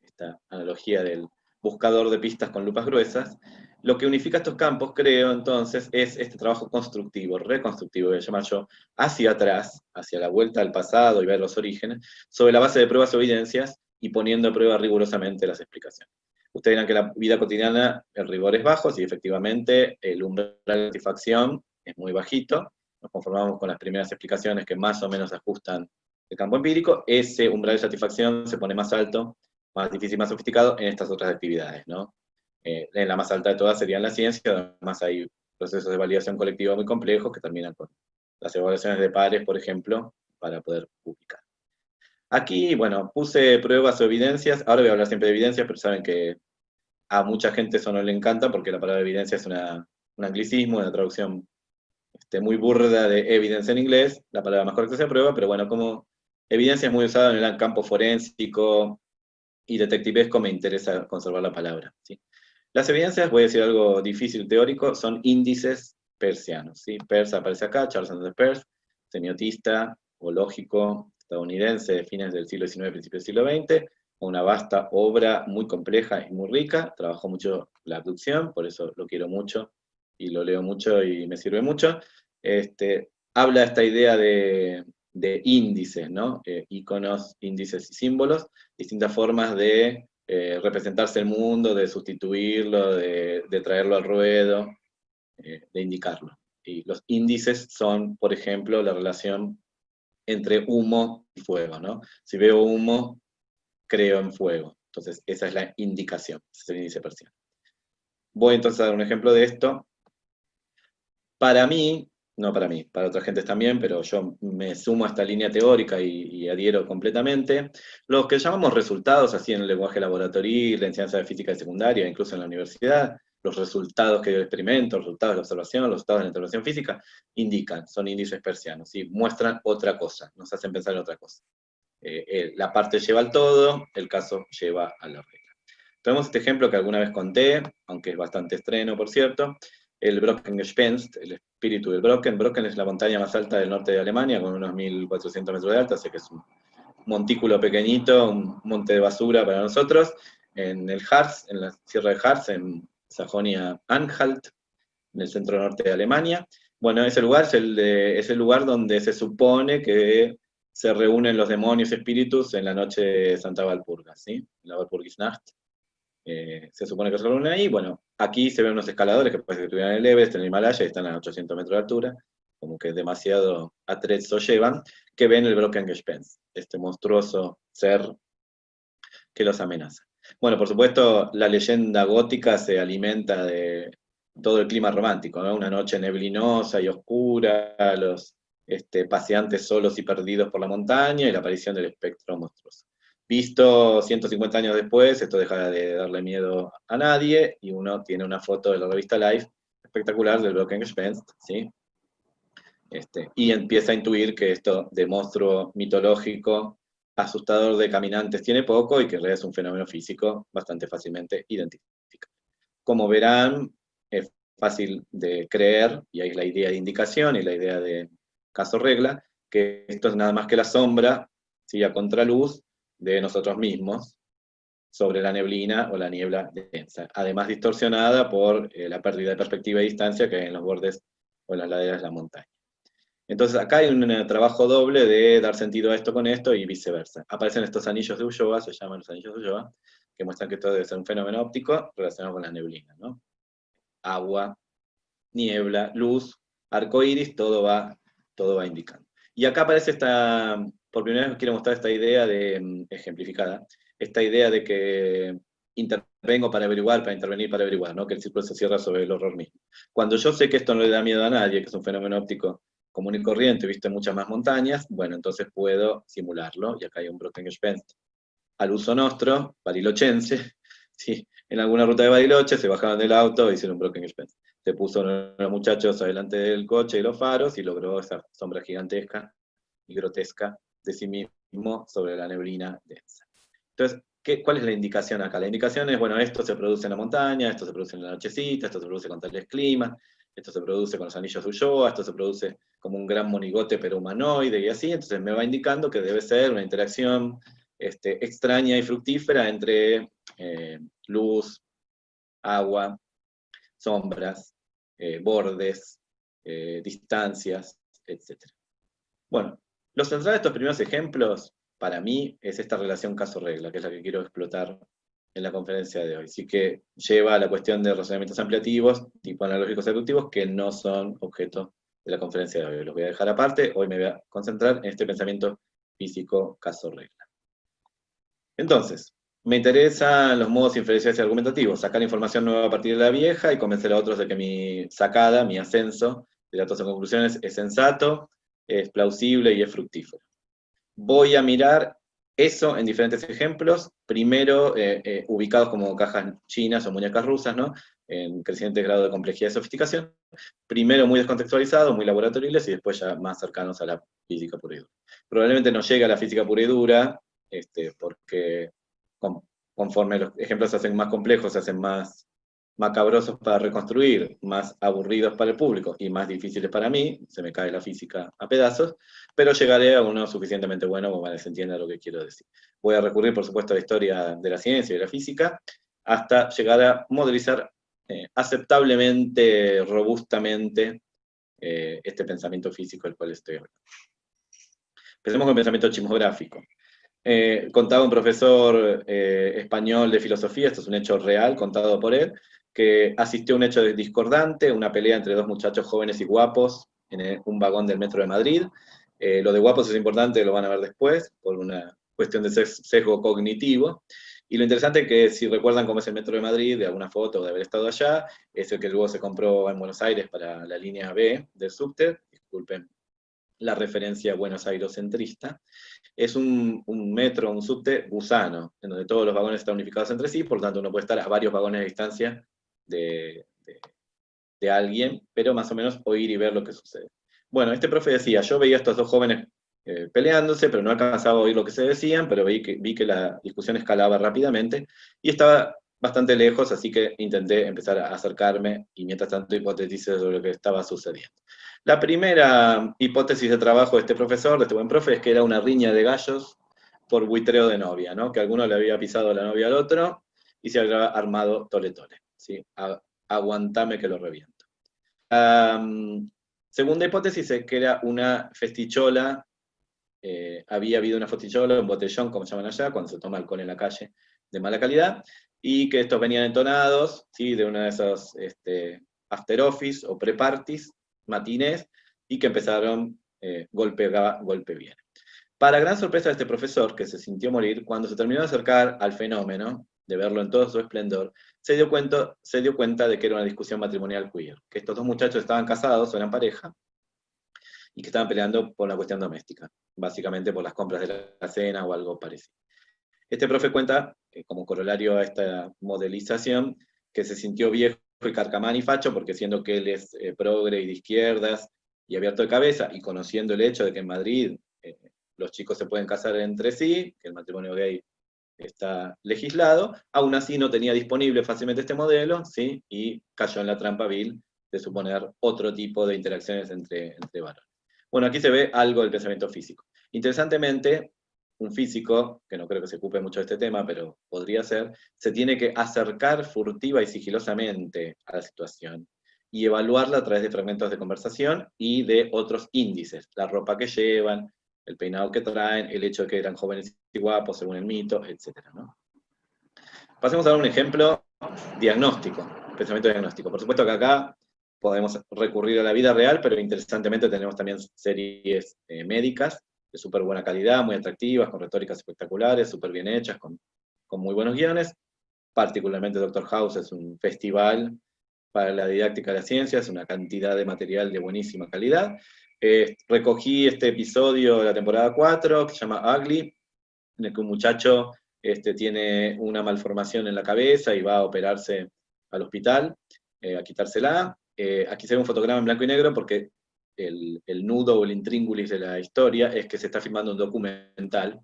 Esta analogía del buscador de pistas con lupas gruesas. Lo que unifica estos campos, creo, entonces, es este trabajo constructivo, reconstructivo, voy a llamar yo, hacia atrás, hacia la vuelta al pasado y ver los orígenes, sobre la base de pruebas o evidencias y poniendo a prueba rigurosamente las explicaciones. Ustedes dirán que en la vida cotidiana el rigor es bajo, sí, efectivamente, el umbral de satisfacción es muy bajito, nos conformamos con las primeras explicaciones que más o menos ajustan el campo empírico, ese umbral de satisfacción se pone más alto, más difícil, más sofisticado en estas otras actividades, ¿no? En la más alta de todas serían la ciencia, además hay procesos de validación colectiva muy complejos que terminan con las evaluaciones de pares, por ejemplo, para poder publicar. Aquí, bueno, puse pruebas o evidencias, ahora voy a hablar siempre de evidencias, pero saben que a mucha gente eso no le encanta porque la palabra evidencia es un anglicismo, una traducción muy burda de evidence en inglés, la palabra más correcta se prueba, pero bueno, como evidencia es muy usada en el campo forénsico y detectivesco, me interesa conservar la palabra, ¿sí? Las evidencias, voy a decir algo difícil teórico, son índices persianos, ¿sí? Peirce aparece acá, Charles Sanders Peirce, semiotista o lógico estadounidense de fines del siglo XIX, principios del siglo XX, una vasta obra muy compleja y muy rica, trabajó mucho la abducción, por eso lo quiero mucho, y lo leo mucho y me sirve mucho. Habla de esta idea de índices, ¿no? Iconos, índices y símbolos, distintas formas de representarse el mundo, de sustituirlo, de traerlo al ruedo, de indicarlo. Y los índices son, por ejemplo, la relación entre humo y fuego, ¿no? Si veo humo, creo en fuego. Entonces, esa es la indicación, ese es el índice persiano. Voy entonces a dar un ejemplo de esto. Para mí, no para mí, para otras gentes también, pero yo me sumo a esta línea teórica y adhiero completamente. Los que llamamos resultados, así en el lenguaje laboratoril, la enseñanza de física de secundaria, incluso en la universidad, los resultados que yo experimento, los resultados de la observación, los resultados de la intervención física, indican, son índices persianos, ¿sí? Muestran otra cosa, nos hacen pensar en otra cosa. La parte lleva al todo, el caso lleva a la regla. Tenemos este ejemplo que alguna vez conté, aunque es bastante estreno, por cierto, el Brockengespenst, el espíritu del Brocken. Brocken es la montaña más alta del norte de Alemania, con unos 1400 metros de alta, así que es un montículo pequeñito, un monte de basura para nosotros, en el Harz, en la sierra de Harz, en Sajonia-Anhalt, en el centro norte de Alemania. Bueno, ese lugar es el lugar donde se supone que se reúnen los demonios y espíritus en la noche de Santa Walpurga, ¿sí? La Walpurgisnacht. Se supone que se reúnen ahí. Bueno, aquí se ven unos escaladores que parece que estuvieran en el Everest, en el Himalaya, y están a 800 metros de altura, como que demasiado atrezzo llevan, que ven el Brockengespenst, este monstruoso ser que los amenaza. Bueno, por supuesto, la leyenda gótica se alimenta de todo el clima romántico, ¿no? Una noche neblinosa y oscura, los paseantes solos y perdidos por la montaña y la aparición del espectro monstruoso. Visto 150 años después, esto deja de darle miedo a nadie, y uno tiene una foto de la revista Life espectacular del Brockengespenst, ¿sí? Y empieza a intuir que esto de monstruo mitológico, asustador de caminantes, tiene poco, y que en realidad es un fenómeno físico bastante fácilmente identificable. Como verán, es fácil de creer, y ahí es la idea de indicación y la idea de caso regla, que esto es nada más que la sombra, ¿sí? A contraluz de nosotros mismos sobre la neblina o la niebla densa, además distorsionada por la pérdida de perspectiva y distancia que hay en los bordes o en las laderas de la montaña. Entonces acá hay un trabajo doble de dar sentido a esto con esto y viceversa. Aparecen estos anillos de Ulloa, se llaman los anillos de Ulloa, que muestran que esto debe ser un fenómeno óptico relacionado con la neblina, ¿no? Agua, niebla, luz, arco iris, todo va indicando. Y acá aparece por primera vez quiero mostrar esta idea ejemplificada, esta idea de que intervengo para averiguar, para intervenir para averiguar, ¿no? Que el círculo se cierra sobre el horror mismo. Cuando yo sé que esto no le da miedo a nadie, que es un fenómeno óptico común y corriente, visto en muchas más montañas, bueno, entonces puedo simularlo, y acá hay un Brockengespenst al uso nostro, barilochense, ¿sí? En alguna ruta de Bariloche se bajaban del auto e hicieron un Brockengespenst. Se puso unos muchachos adelante del coche y los faros, y logró esa sombra gigantesca y grotesca de sí mismo sobre la neblina densa. Entonces, ¿cuál es la indicación acá? La indicación es, bueno, esto se produce en la montaña, esto se produce en la nochecita, esto se produce con tales climas, esto se produce con los anillos de Ulloa, esto se produce como un gran monigote pero humanoide y así. Entonces me va indicando que debe ser una interacción extraña y fructífera entre luz, agua, sombras, bordes, distancias, etc. Bueno, lo central de estos primeros ejemplos, para mí, es esta relación caso-regla, que es la que quiero explotar en la conferencia de hoy. Así que lleva a la cuestión de razonamientos ampliativos, tipo analógicos deductivos, que no son objeto de la conferencia de hoy. Los voy a dejar aparte, hoy me voy a concentrar en este pensamiento físico caso regla. Entonces, me interesan los modos inferenciales y argumentativos, sacar información nueva a partir de la vieja y convencer a otros de que mi sacada, mi ascenso de datos a conclusiones es sensato, es plausible y es fructífero. Voy a mirar eso en diferentes ejemplos, primero ubicados como cajas chinas o muñecas rusas, ¿no? En creciente grado de complejidad y sofisticación, primero muy descontextualizados, muy laboratoriales, y después ya más cercanos a la física pura y dura. Probablemente no llegue a la física pura y dura, porque conforme los ejemplos se hacen más complejos, se hacen más macabrosos para reconstruir, más aburridos para el público y más difíciles para mí, se me cae la física a pedazos, pero llegaré a uno suficientemente bueno como para que se entienda lo que quiero decir. Voy a recurrir, por supuesto, a la historia de la ciencia y de la física, hasta llegar a modelizar aceptablemente, robustamente, este pensamiento físico del cual estoy hablando. Empecemos con el pensamiento chismográfico. Contaba un profesor español de filosofía, esto es un hecho real, contado por él, que asistió a un hecho discordante, una pelea entre dos muchachos jóvenes y guapos en un vagón del metro de Madrid. Lo de guapos es importante, lo van a ver después, por una cuestión de sesgo cognitivo. Y lo interesante es que si recuerdan cómo es el metro de Madrid, de alguna foto o de haber estado allá, es el que luego se compró en Buenos Aires para la línea B del subte, disculpen la referencia Buenos Aires-centrista, es un metro, un subte gusano, en donde todos los vagones están unificados entre sí, por lo tanto uno puede estar a varios vagones de distancia de alguien, pero más o menos oír y ver lo que sucede. Bueno, este profe decía, yo veía a estos dos jóvenes peleándose, pero no alcanzaba a oír lo que se decían, pero vi que la discusión escalaba rápidamente, y estaba bastante lejos, así que intenté empezar a acercarme, y mientras tanto hipoteticé sobre lo que estaba sucediendo. La primera hipótesis de trabajo de este profesor, de este buen profe, es que era una riña de gallos por buitreo de novia, ¿no? Que alguno le había pisado la novia al otro, y se había armado tole-tole, ¿sí? Aguantame que lo reviento. Segunda hipótesis es que era una festichola, había habido una festichola, un botellón, como se llaman allá, cuando se toma alcohol en la calle, de mala calidad, y que estos venían entonados, ¿sí? De una de esas after office o pre-parties, matinés, y que empezaron golpe va, golpe viene. Para gran sorpresa de este profesor, que se sintió morir, cuando se terminó de acercar al fenómeno, de verlo en todo su esplendor, se dio cuenta de que era una discusión matrimonial queer, que estos dos muchachos estaban casados o eran pareja, y que estaban peleando por una cuestión doméstica, básicamente por las compras de la cena o algo parecido. Este profe cuenta, como corolario a esta modelización, que se sintió viejo y carcamán y facho, porque siendo que él es progre y de izquierdas y abierto de cabeza, y conociendo el hecho de que en Madrid los chicos se pueden casar entre sí, que el matrimonio gay está legislado, aún así no tenía disponible fácilmente este modelo, ¿sí? Y cayó en la trampa vil de suponer otro tipo de interacciones entre varones. Bueno, aquí se ve algo del pensamiento físico. Interesantemente, un físico, que no creo que se ocupe mucho de este tema, pero podría ser, se tiene que acercar furtiva y sigilosamente a la situación y evaluarla a través de fragmentos de conversación y de otros índices, la ropa que llevan, el peinado que traen, el hecho de que eran jóvenes y guapos según el mito, etc., ¿no? Pasemos a ver un ejemplo diagnóstico, pensamiento diagnóstico. Por supuesto que acá podemos recurrir a la vida real, pero interesantemente tenemos también series médicas de súper buena calidad, muy atractivas, con retóricas espectaculares, súper bien hechas, con muy buenos guiones. Particularmente Doctor House es un festival para la didáctica de las ciencias, una cantidad de material de buenísima calidad. Recogí este episodio de la temporada 4, que se llama Ugly, en el que un muchacho tiene una malformación en la cabeza y va a operarse al hospital, a quitársela. Aquí se ve un fotograma en blanco y negro porque el nudo o el intríngulis de la historia es que se está filmando un documental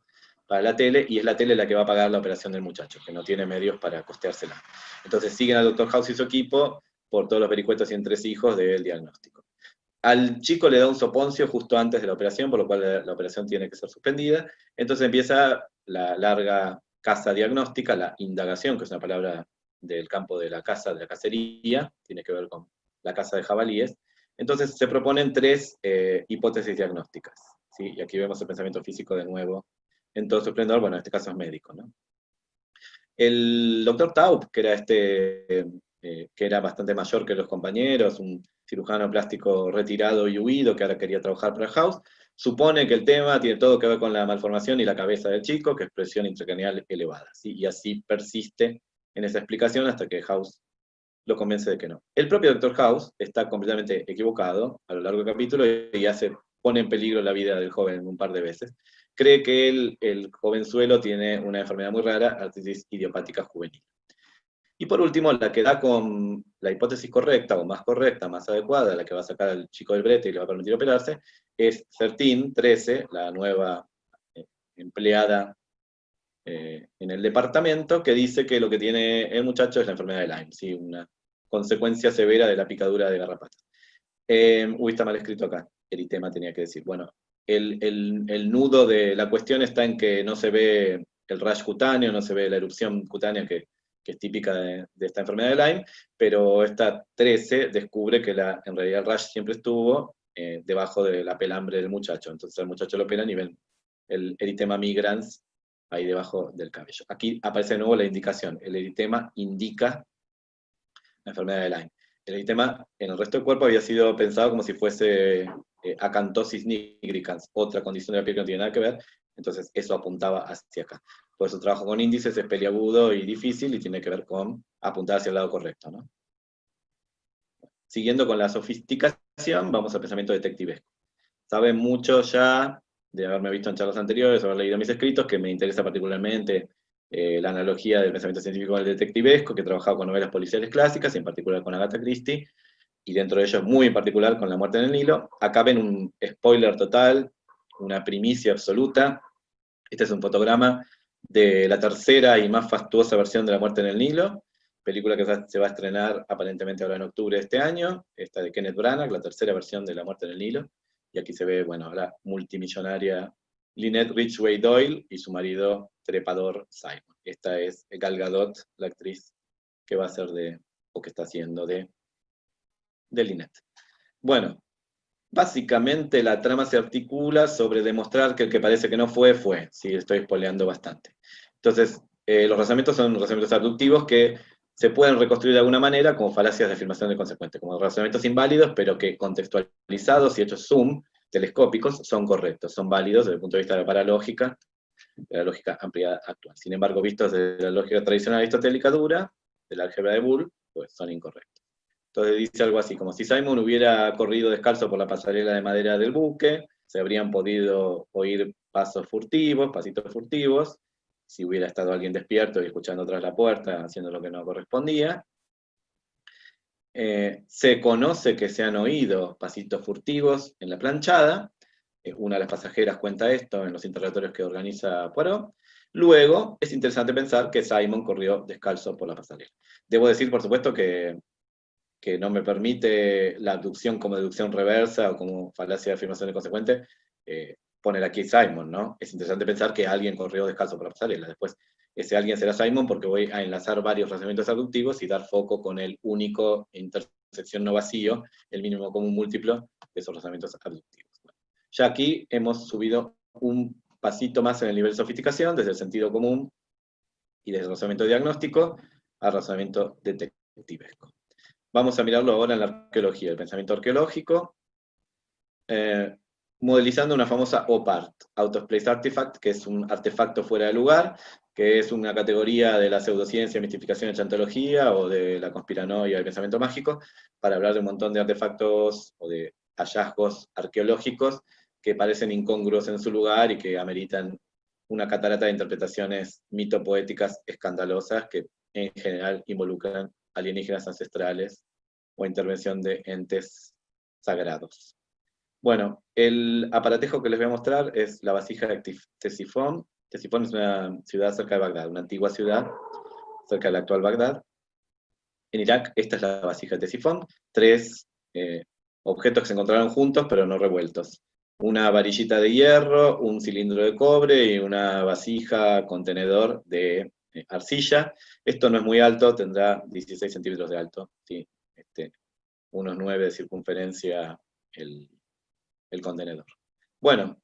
para la tele, y es la tele la que va a pagar la operación del muchacho, que no tiene medios para costeársela. Entonces siguen al Dr. House y su equipo por todos los vericuetos y entresijos del diagnóstico. Al chico le da un soponcio justo antes de la operación, por lo cual la operación tiene que ser suspendida. Entonces empieza la larga caza diagnóstica, la indagación, que es una palabra del campo de la caza, de la cacería, tiene que ver con la caza de jabalíes. Entonces se proponen 3 hipótesis diagnósticas, ¿sí? Y aquí vemos el pensamiento físico de nuevo en todo su esplendor, bueno, en este caso es médico, ¿no? El doctor Taub, que era que era bastante mayor que los compañeros, un cirujano plástico retirado y huido, que ahora quería trabajar para House, supone que el tema tiene todo que ver con la malformación y la cabeza del chico, que es presión intracraneal elevada, ¿sí? Y así persiste en esa explicación hasta que House lo convence de que no. El propio Dr. House está completamente equivocado a lo largo del capítulo y pone en peligro la vida del joven un par de veces. Cree que el jovenzuelo tiene una enfermedad muy rara, artritis idiopática juvenil. Y por último, la que da con la hipótesis correcta, o más correcta, más adecuada, la que va a sacar al chico del brete y le va a permitir operarse, es 13, la nueva empleada en el departamento, que dice que lo que tiene el muchacho es la enfermedad de Lyme, ¿sí? Una consecuencia severa de la picadura de garrapatas. Está mal escrito acá, eritema tenía que decir. Bueno, el nudo de la cuestión está en que no se ve el rash cutáneo, no se ve la erupción cutánea que es típica de esta enfermedad de Lyme, pero esta 13 descubre que en realidad el rash siempre estuvo debajo de la pelambre del muchacho. Entonces al muchacho lo operan y ven el eritema migrans ahí debajo del cabello. Aquí aparece de nuevo la indicación. El eritema indica la enfermedad de Lyme. El eritema en el resto del cuerpo había sido pensado como si fuese acantosis nigricans, otra condición de la piel que no tiene nada que ver, entonces eso apuntaba hacia acá. Por eso trabajo con índices, es peliagudo y difícil, y tiene que ver con apuntar hacia el lado correcto, ¿no? Siguiendo con la sofisticación, vamos al pensamiento detectivesco. Saben mucho ya, de haberme visto en charlas anteriores, haber leído mis escritos, que me interesa particularmente la analogía del pensamiento científico al detectivesco, que he trabajado con novelas policiales clásicas, y en particular con Agatha Christie, y dentro de ellos muy en particular con La muerte en el Nilo. Acá ven un spoiler total, una primicia absoluta. Este es un fotograma de la tercera y más fastuosa versión de La muerte en el Nilo, película que se va a estrenar aparentemente ahora en octubre de este año, esta de Kenneth Branagh, la tercera versión de La muerte en el Nilo, y aquí se ve, bueno, la multimillonaria Lynette Ridgway Doyle y su marido trepador Simon. Esta es Gal Gadot, la actriz que va a ser o que está haciendo de Lynette. Bueno, básicamente la trama se articula sobre demostrar que el que parece que no fue, fue. Sí, estoy spoileando bastante. Entonces, los razonamientos son razonamientos abductivos que se pueden reconstruir de alguna manera como falacias de afirmación de consecuente, como razonamientos inválidos, pero que contextualizados y hechos zoom, telescópicos, son correctos, son válidos desde el punto de vista de la lógica ampliada actual. Sin embargo, vistos desde la lógica tradicional aristotélica dura, de la álgebra de Boole, pues son incorrectos. Entonces dice algo así, como si Simon hubiera corrido descalzo por la pasarela de madera del buque, se habrían podido oír pasitos furtivos, si hubiera estado alguien despierto y escuchando tras la puerta, haciendo lo que no correspondía. Se conoce que se han oído pasitos furtivos en la planchada, una de las pasajeras cuenta esto en los interrogatorios que organiza Poirot. Luego, es interesante pensar que Simon corrió descalzo por la pasarela. Debo decir, por supuesto, que no me permite la abducción como deducción reversa o como falacia de afirmación de consecuente, poner aquí Simon, ¿no? Es interesante pensar que alguien corrió descalzo por la pasarela. Después, ese alguien será Simon porque voy a enlazar varios razonamientos abductivos y dar foco con el único intersección no vacío, el mínimo común múltiplo de esos razonamientos abductivos. Bueno, ya aquí hemos subido un pasito más en el nivel de sofisticación, desde el sentido común y desde el razonamiento diagnóstico al razonamiento detectivesco. Vamos a mirarlo ahora en la arqueología, el pensamiento arqueológico, modelizando una famosa OPART, Out of Place Artifact, que es un artefacto fuera de lugar, que es una categoría de la pseudociencia, mistificación y chantología, o de la conspiranoia y el pensamiento mágico, para hablar de un montón de artefactos o de hallazgos arqueológicos que parecen incongruos en su lugar y que ameritan una catarata de interpretaciones mitopoéticas escandalosas que en general involucran alienígenas ancestrales o intervención de entes sagrados. Bueno, el aparatejo que les voy a mostrar es la vasija de Ctesifón. Ctesifón es una ciudad cerca de Bagdad, una antigua ciudad cerca del actual Bagdad. En Irak, esta es la vasija de Ctesifón. 3 objetos que se encontraron juntos pero no revueltos. Una varillita de hierro, un cilindro de cobre y una vasija contenedor de arcilla. Esto no es muy alto, tendrá 16 centímetros de alto, ¿sí? Unos 9 de circunferencia el contenedor. Bueno,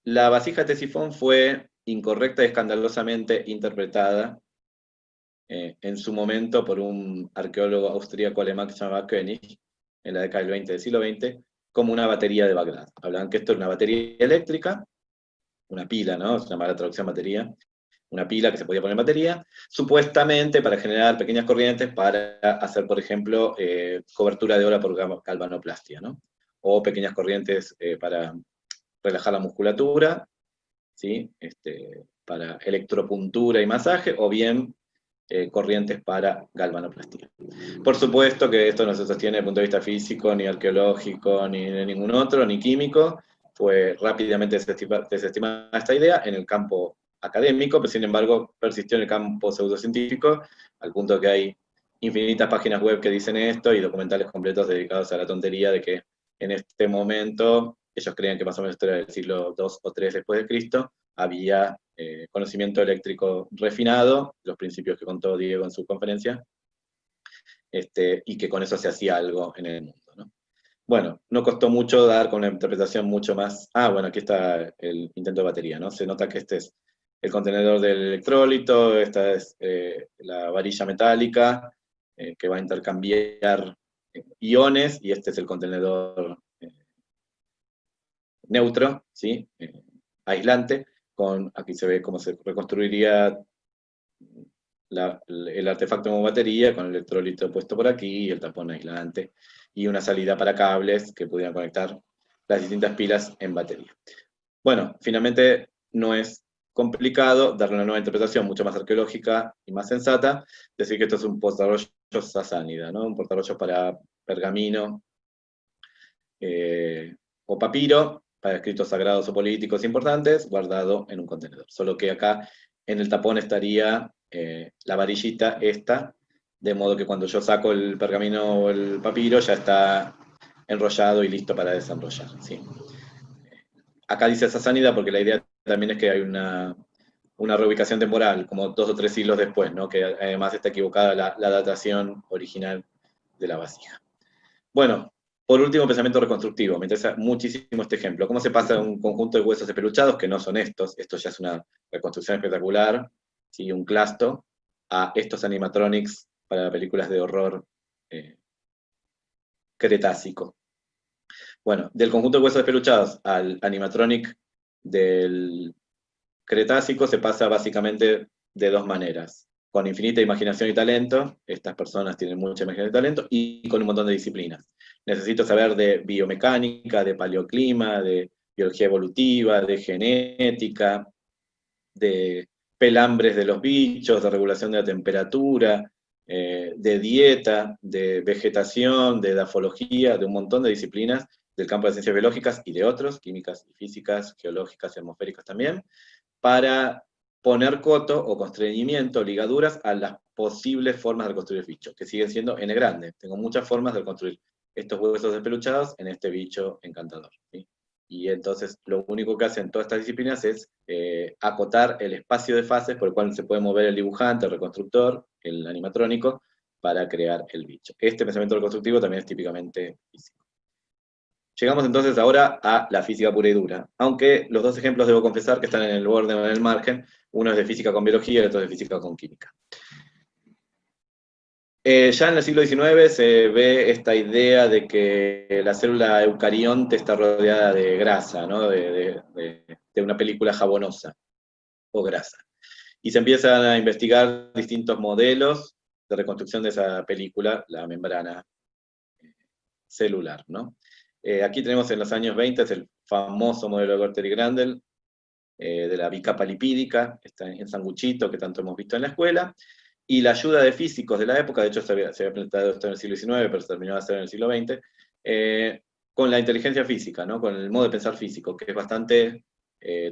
la vasija de Ctesifón fue incorrecta y escandalosamente interpretada en su momento por un arqueólogo austríaco alemán que se llamaba Koenig, en la década del 20 del siglo XX, como una batería de Bagdad. Hablaban que esto era una batería eléctrica, una pila, ¿no? Se llama la traducción batería, una pila que se podía poner en batería, supuestamente para generar pequeñas corrientes para hacer, por ejemplo, cobertura de ola por galvanoplastia, ¿no? O pequeñas corrientes para relajar la musculatura, ¿sí? Para electropuntura y masaje, o bien corrientes para galvanoplastia. Por supuesto que esto no se sostiene desde el punto de vista físico, ni arqueológico, ni de ningún otro, ni químico. Fue rápidamente desestimada esta idea en el campo académico, pero sin embargo persistió en el campo pseudocientífico, al punto que hay infinitas páginas web que dicen esto y documentales completos dedicados a la tontería de que en este momento, ellos creían que más o menos esto era del siglo II o III después de Cristo, había conocimiento eléctrico refinado, los principios que contó Diego en su conferencia, y que con eso se hacía algo en el mundo, ¿no? Bueno, no costó mucho dar con una interpretación mucho más... bueno, aquí está el intento de batería, ¿no? Se nota que este es el contenedor del electrolito, esta es la varilla metálica, que va a intercambiar iones, y este es el contenedor neutro, ¿sí? Aislante, aquí se ve cómo se reconstruiría el artefacto como batería, con el electrolito puesto por aquí, el tapón aislante, y una salida para cables que pudieran conectar las distintas pilas en batería. Bueno, finalmente no es complicado darle una nueva interpretación mucho más arqueológica y más sensata, decir que esto es un portarrollos sasánida, ¿no? Un portarrollos para pergamino o papiro, para escritos sagrados o políticos importantes, guardado en un contenedor. Solo que acá en el tapón estaría la varillita esta, de modo que cuando yo saco el pergamino o el papiro ya está enrollado y listo para desenrollar, ¿sí? Acá dice sasánida porque la idea también es que hay una reubicación temporal, como 2 o 3 siglos después, ¿no? Que además está equivocada la datación original de la vasija. Bueno, por último, pensamiento reconstructivo. Me interesa muchísimo este ejemplo. ¿Cómo se pasa de un conjunto de huesos espeluchados, que no son estos, esto ya es una reconstrucción espectacular, ¿sí? Un clasto, a estos animatronics para películas de horror cretácico? Bueno, del conjunto de huesos espeluchados al animatronic del Cretácico se pasa básicamente de 2 maneras. Con infinita imaginación y talento, estas personas tienen mucha imaginación y talento, y con un montón de disciplinas. Necesito saber de biomecánica, de paleoclima, de biología evolutiva, de genética, de pelambres de los bichos, de regulación de la temperatura, de dieta, de vegetación, de edafología, de un montón de disciplinas del campo de ciencias biológicas y de otros, químicas y físicas, geológicas y atmosféricas también, para poner coto o constreñimiento, ligaduras a las posibles formas de construir el bicho, que siguen siendo n grande. Tengo muchas formas de construir estos huesos despeluchados en este bicho encantador, ¿sí? Y entonces lo único que hacen todas estas disciplinas es acotar el espacio de fases por el cual se puede mover el dibujante, el reconstructor, el animatrónico, para crear el bicho. Este pensamiento reconstructivo también es típicamente físico. Llegamos entonces ahora a la física pura y dura, aunque los 2 ejemplos debo confesar que están en el borde o en el margen, uno es de física con biología y el otro es de física con química. Ya en el siglo XIX se ve esta idea de que la célula eucarionte está rodeada de grasa, ¿no? de una película jabonosa o grasa. Y se empiezan a investigar distintos modelos de reconstrucción de esa película, la membrana celular, ¿no? Aquí tenemos en los años 20 es el famoso modelo de Gorter y Grandel, de la bicapa lipídica, está en sanguchito, que tanto hemos visto en la escuela, y la ayuda de físicos de la época, de hecho se había planteado esto en el siglo XIX, pero se terminó de hacer en el siglo XX, con la inteligencia física, ¿no? Con el modo de pensar físico, que es bastante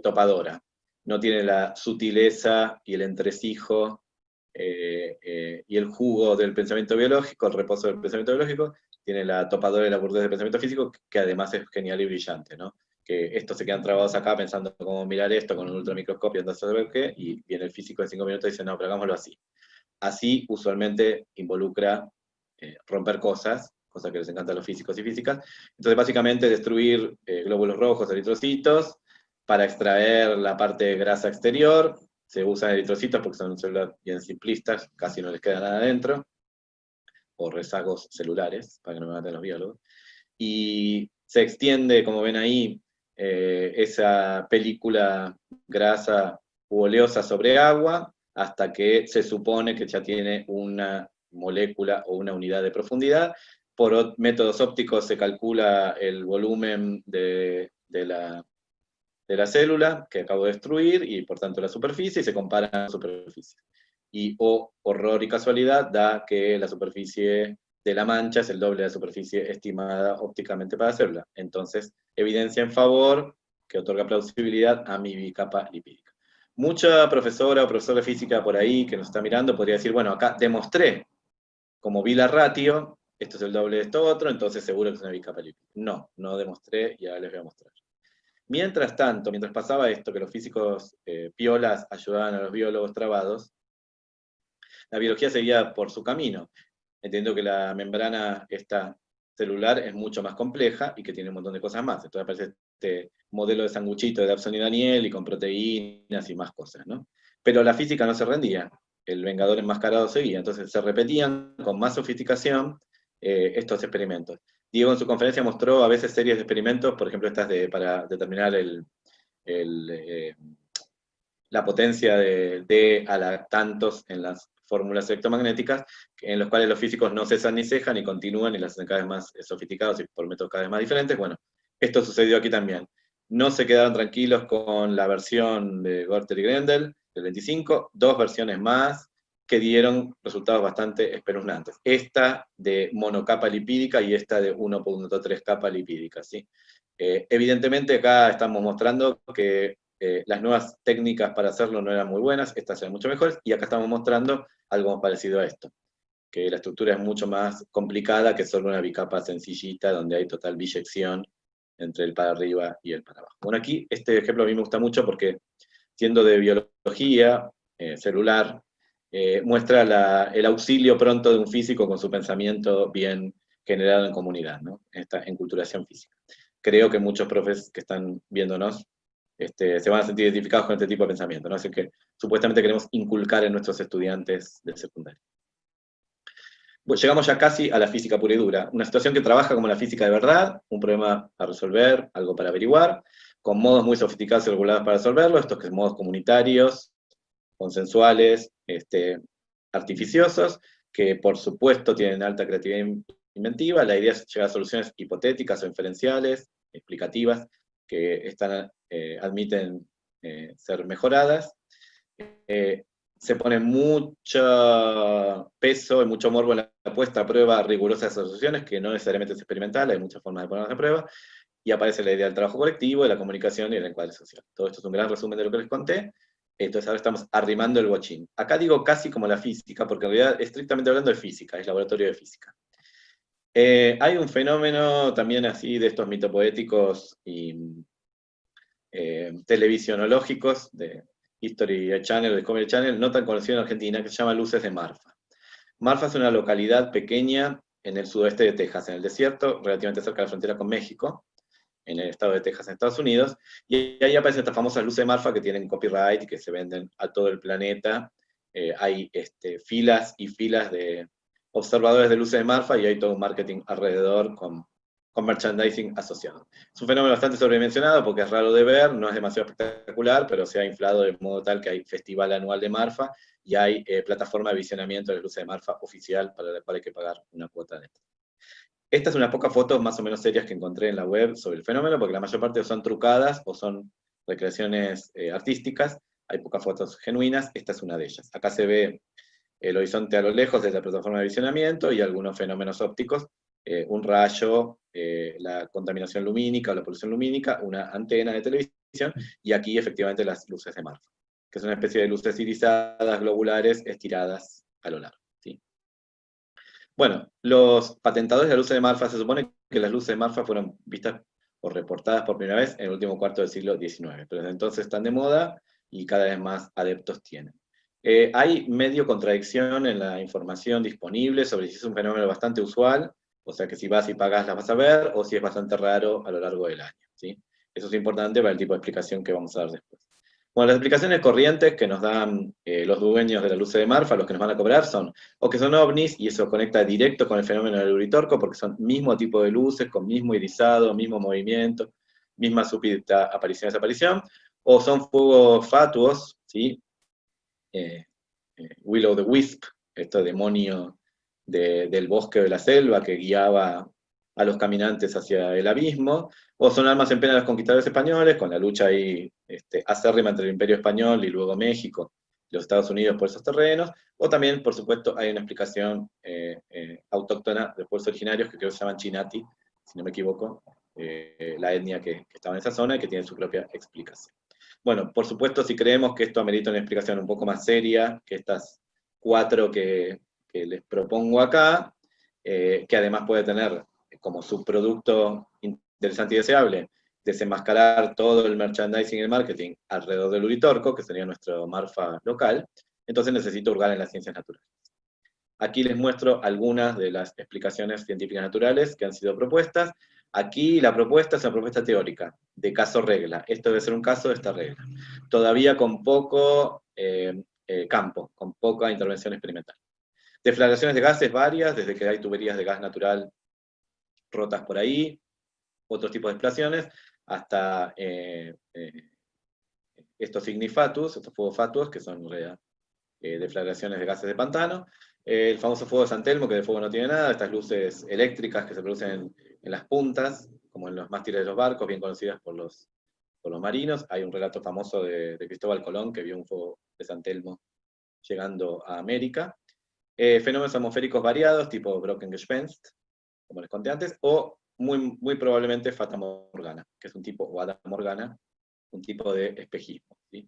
topadora. No tiene la sutileza y el entresijo y el jugo del pensamiento biológico, el reposo del pensamiento biológico, tiene la topadora y la burdez del pensamiento físico, que además es genial y brillante, ¿no? Que estos se quedan trabados acá pensando cómo mirar esto con un ultramicroscopio, entonces saber qué, y viene el físico en 5 minutos y dice, no, pero hagámoslo así. Así usualmente involucra romper cosas que les encanta a los físicos y físicas. Entonces básicamente destruir glóbulos rojos, eritrocitos, para extraer la parte grasa exterior. Se usan eritrocitos porque son células bien simplistas, casi no les queda nada adentro, o rezagos celulares, para que no me maten los biólogos. Y se extiende, como ven ahí, esa película grasa u oleosa sobre agua, hasta que se supone que ya tiene una molécula o una unidad de profundidad. Por métodos ópticos se calcula el volumen de la célula que acabo de destruir, y por tanto la superficie, y se compara la superficie. Y, horror y casualidad, da que la superficie de la mancha es el doble de la superficie estimada ópticamente para la célula. Entonces, evidencia en favor que otorga plausibilidad a mi bicapa lipídica. Mucha profesora o profesor de física por ahí que nos está mirando podría decir, bueno, acá demostré, como vi la ratio, esto es el doble de esto otro, entonces seguro que es una bicapa lipídica. No, no demostré, y ahora les voy a mostrar. Mientras tanto, mientras pasaba esto, que los físicos piolas ayudaban a los biólogos trabados, la biología seguía por su camino. Entiendo que la membrana esta celular es mucho más compleja y que tiene un montón de cosas más. Entonces aparece este modelo de sanguchito de Dobson y Daniel, y con proteínas y más cosas, ¿no? Pero la física no se rendía, el Vengador enmascarado seguía, entonces se repetían con más sofisticación estos experimentos. Diego en su conferencia mostró a veces series de experimentos, por ejemplo estas para determinar la potencia de a la tantos en las fórmulas electromagnéticas, en los cuales los físicos no cesan ni cejan y continúan y las hacen cada vez más sofisticados y por métodos cada vez más diferentes. Bueno, esto sucedió aquí también. No se quedaron tranquilos con la versión de Gorter y Grendel del 25, dos versiones más que dieron resultados bastante espeluznantes. Esta de monocapa lipídica y esta de 1.3 capa lipídica, ¿sí? Evidentemente acá estamos mostrando que las nuevas técnicas para hacerlo no eran muy buenas, estas eran mucho mejores, y acá estamos mostrando algo parecido a esto, que la estructura es mucho más complicada que solo una bicapa sencillita donde hay total biyección entre el para arriba y el para abajo. Bueno, aquí este ejemplo a mí me gusta mucho porque, siendo de biología celular, muestra el auxilio pronto de un físico con su pensamiento bien generado en comunidad, ¿no? Esta enculturación física. Creo que muchos profes que están viéndonos se van a sentir identificados con este tipo de pensamiento, ¿no? Así que supuestamente queremos inculcar en nuestros estudiantes de secundaria. Bueno, llegamos ya casi a la física pura y dura, una situación que trabaja como la física de verdad, un problema a resolver, algo para averiguar, con modos muy sofisticados y regulados para resolverlo, estos que son modos comunitarios, consensuales, artificiosos, que por supuesto tienen alta creatividad inventiva. La idea es llegar a soluciones hipotéticas o inferenciales, explicativas, que admiten ser mejoradas. Se pone mucho peso y mucho morbo en la puesta a prueba rigurosa de esas soluciones, que no necesariamente es experimental, hay muchas formas de ponerlas a prueba, y aparece la idea del trabajo colectivo, de la comunicación y del encuadre social. Todo esto es un gran resumen de lo que les conté. Entonces ahora estamos arrimando el bochín. Acá digo casi como la física, porque en realidad, estrictamente hablando, de física, es laboratorio de física. Hay un fenómeno también así de estos mitopoéticos y televisionológicos, de History Channel, Discovery Channel, no tan conocido en Argentina, que se llama Luces de Marfa. Marfa es una localidad pequeña en el sudoeste de Texas, en el desierto, relativamente cerca de la frontera con México, en el estado de Texas, en Estados Unidos, y ahí aparecen estas famosas luces de Marfa que tienen copyright y que se venden a todo el planeta. Hay filas y filas de observadores de luces de Marfa, y hay todo un marketing alrededor con merchandising asociado. Es un fenómeno bastante sobredimensionado porque es raro de ver, no es demasiado espectacular, pero se ha inflado de modo tal que hay festival anual de Marfa y hay plataforma de visionamiento de luces de Marfa oficial para la cual hay que pagar una cuota de esto. Estas son unas pocas fotos más o menos serias que encontré en la web sobre el fenómeno, porque la mayor parte son trucadas o son recreaciones artísticas. Hay pocas fotos genuinas, esta es una de ellas. Acá se ve el horizonte a lo lejos desde la plataforma de visionamiento y algunos fenómenos ópticos, un rayo, la contaminación lumínica o la polución lumínica, una antena de televisión, y aquí efectivamente las luces de Marfa, que es una especie de luces irisadas, globulares, estiradas a lo largo. ¿Sí? Bueno, los patentadores de las luces de Marfa, se supone que las luces de Marfa fueron vistas o reportadas por primera vez en el último cuarto del siglo XIX, pero desde entonces están de moda y cada vez más adeptos tienen. Hay medio contradicción en la información disponible sobre si es un fenómeno bastante usual, o sea que si vas y pagas las vas a ver, o si es bastante raro a lo largo del año. ¿Sí? Eso es importante para el tipo de explicación que vamos a dar después. Bueno, las explicaciones corrientes que nos dan los dueños de las luces de Marfa, los que nos van a cobrar, son o que son ovnis, y eso conecta directo con el fenómeno del Uritorco, porque son mismo tipo de luces, con mismo irisado, mismo movimiento, misma súbita aparición-desaparición, o son fuegos fatuos, ¿sí? Will o the Wisp, este demonio del bosque o de la selva que guiaba a los caminantes hacia el abismo, o son almas en pena de los conquistadores españoles, con la lucha ahí acérrima entre el Imperio Español y luego México, los Estados Unidos por esos terrenos, o también, por supuesto, hay una explicación autóctona de pueblos originarios que creo que se llaman Chinati, si no me equivoco, la etnia que estaba en esa zona y que tiene su propia explicación. Bueno, por supuesto, si creemos que esto amerita una explicación un poco más seria que estas 4 que les propongo acá, que además puede tener como subproducto interesante y deseable desenmascarar todo el merchandising y el marketing alrededor del Uritorco, que sería nuestro Marfa local, entonces necesito hurgar en las ciencias naturales. Aquí les muestro algunas de las explicaciones científicas naturales que han sido propuestas. Aquí la propuesta es una propuesta teórica, de caso-regla. Esto debe ser un caso de esta regla. Todavía con poco campo, con poca intervención experimental. Deflagraciones de gases varias, desde que hay tuberías de gas natural rotas por ahí, otros tipos de explosiones, hasta estos ignifatus, estos fuegos fatuos, que son deflagraciones de gases de pantano, el famoso fuego de San Telmo, que de fuego no tiene nada, estas luces eléctricas que se producen en las puntas, como en los mástiles de los barcos, bien conocidas por los marinos. Hay un relato famoso de Cristóbal Colón, que vio un fuego de San Telmo llegando a América. Fenómenos atmosféricos variados, tipo Brockengespenst, como les conté antes, o muy probablemente Fata Morgana, que es un tipo, o Hada Morgana, un tipo de espejismo, ¿sí?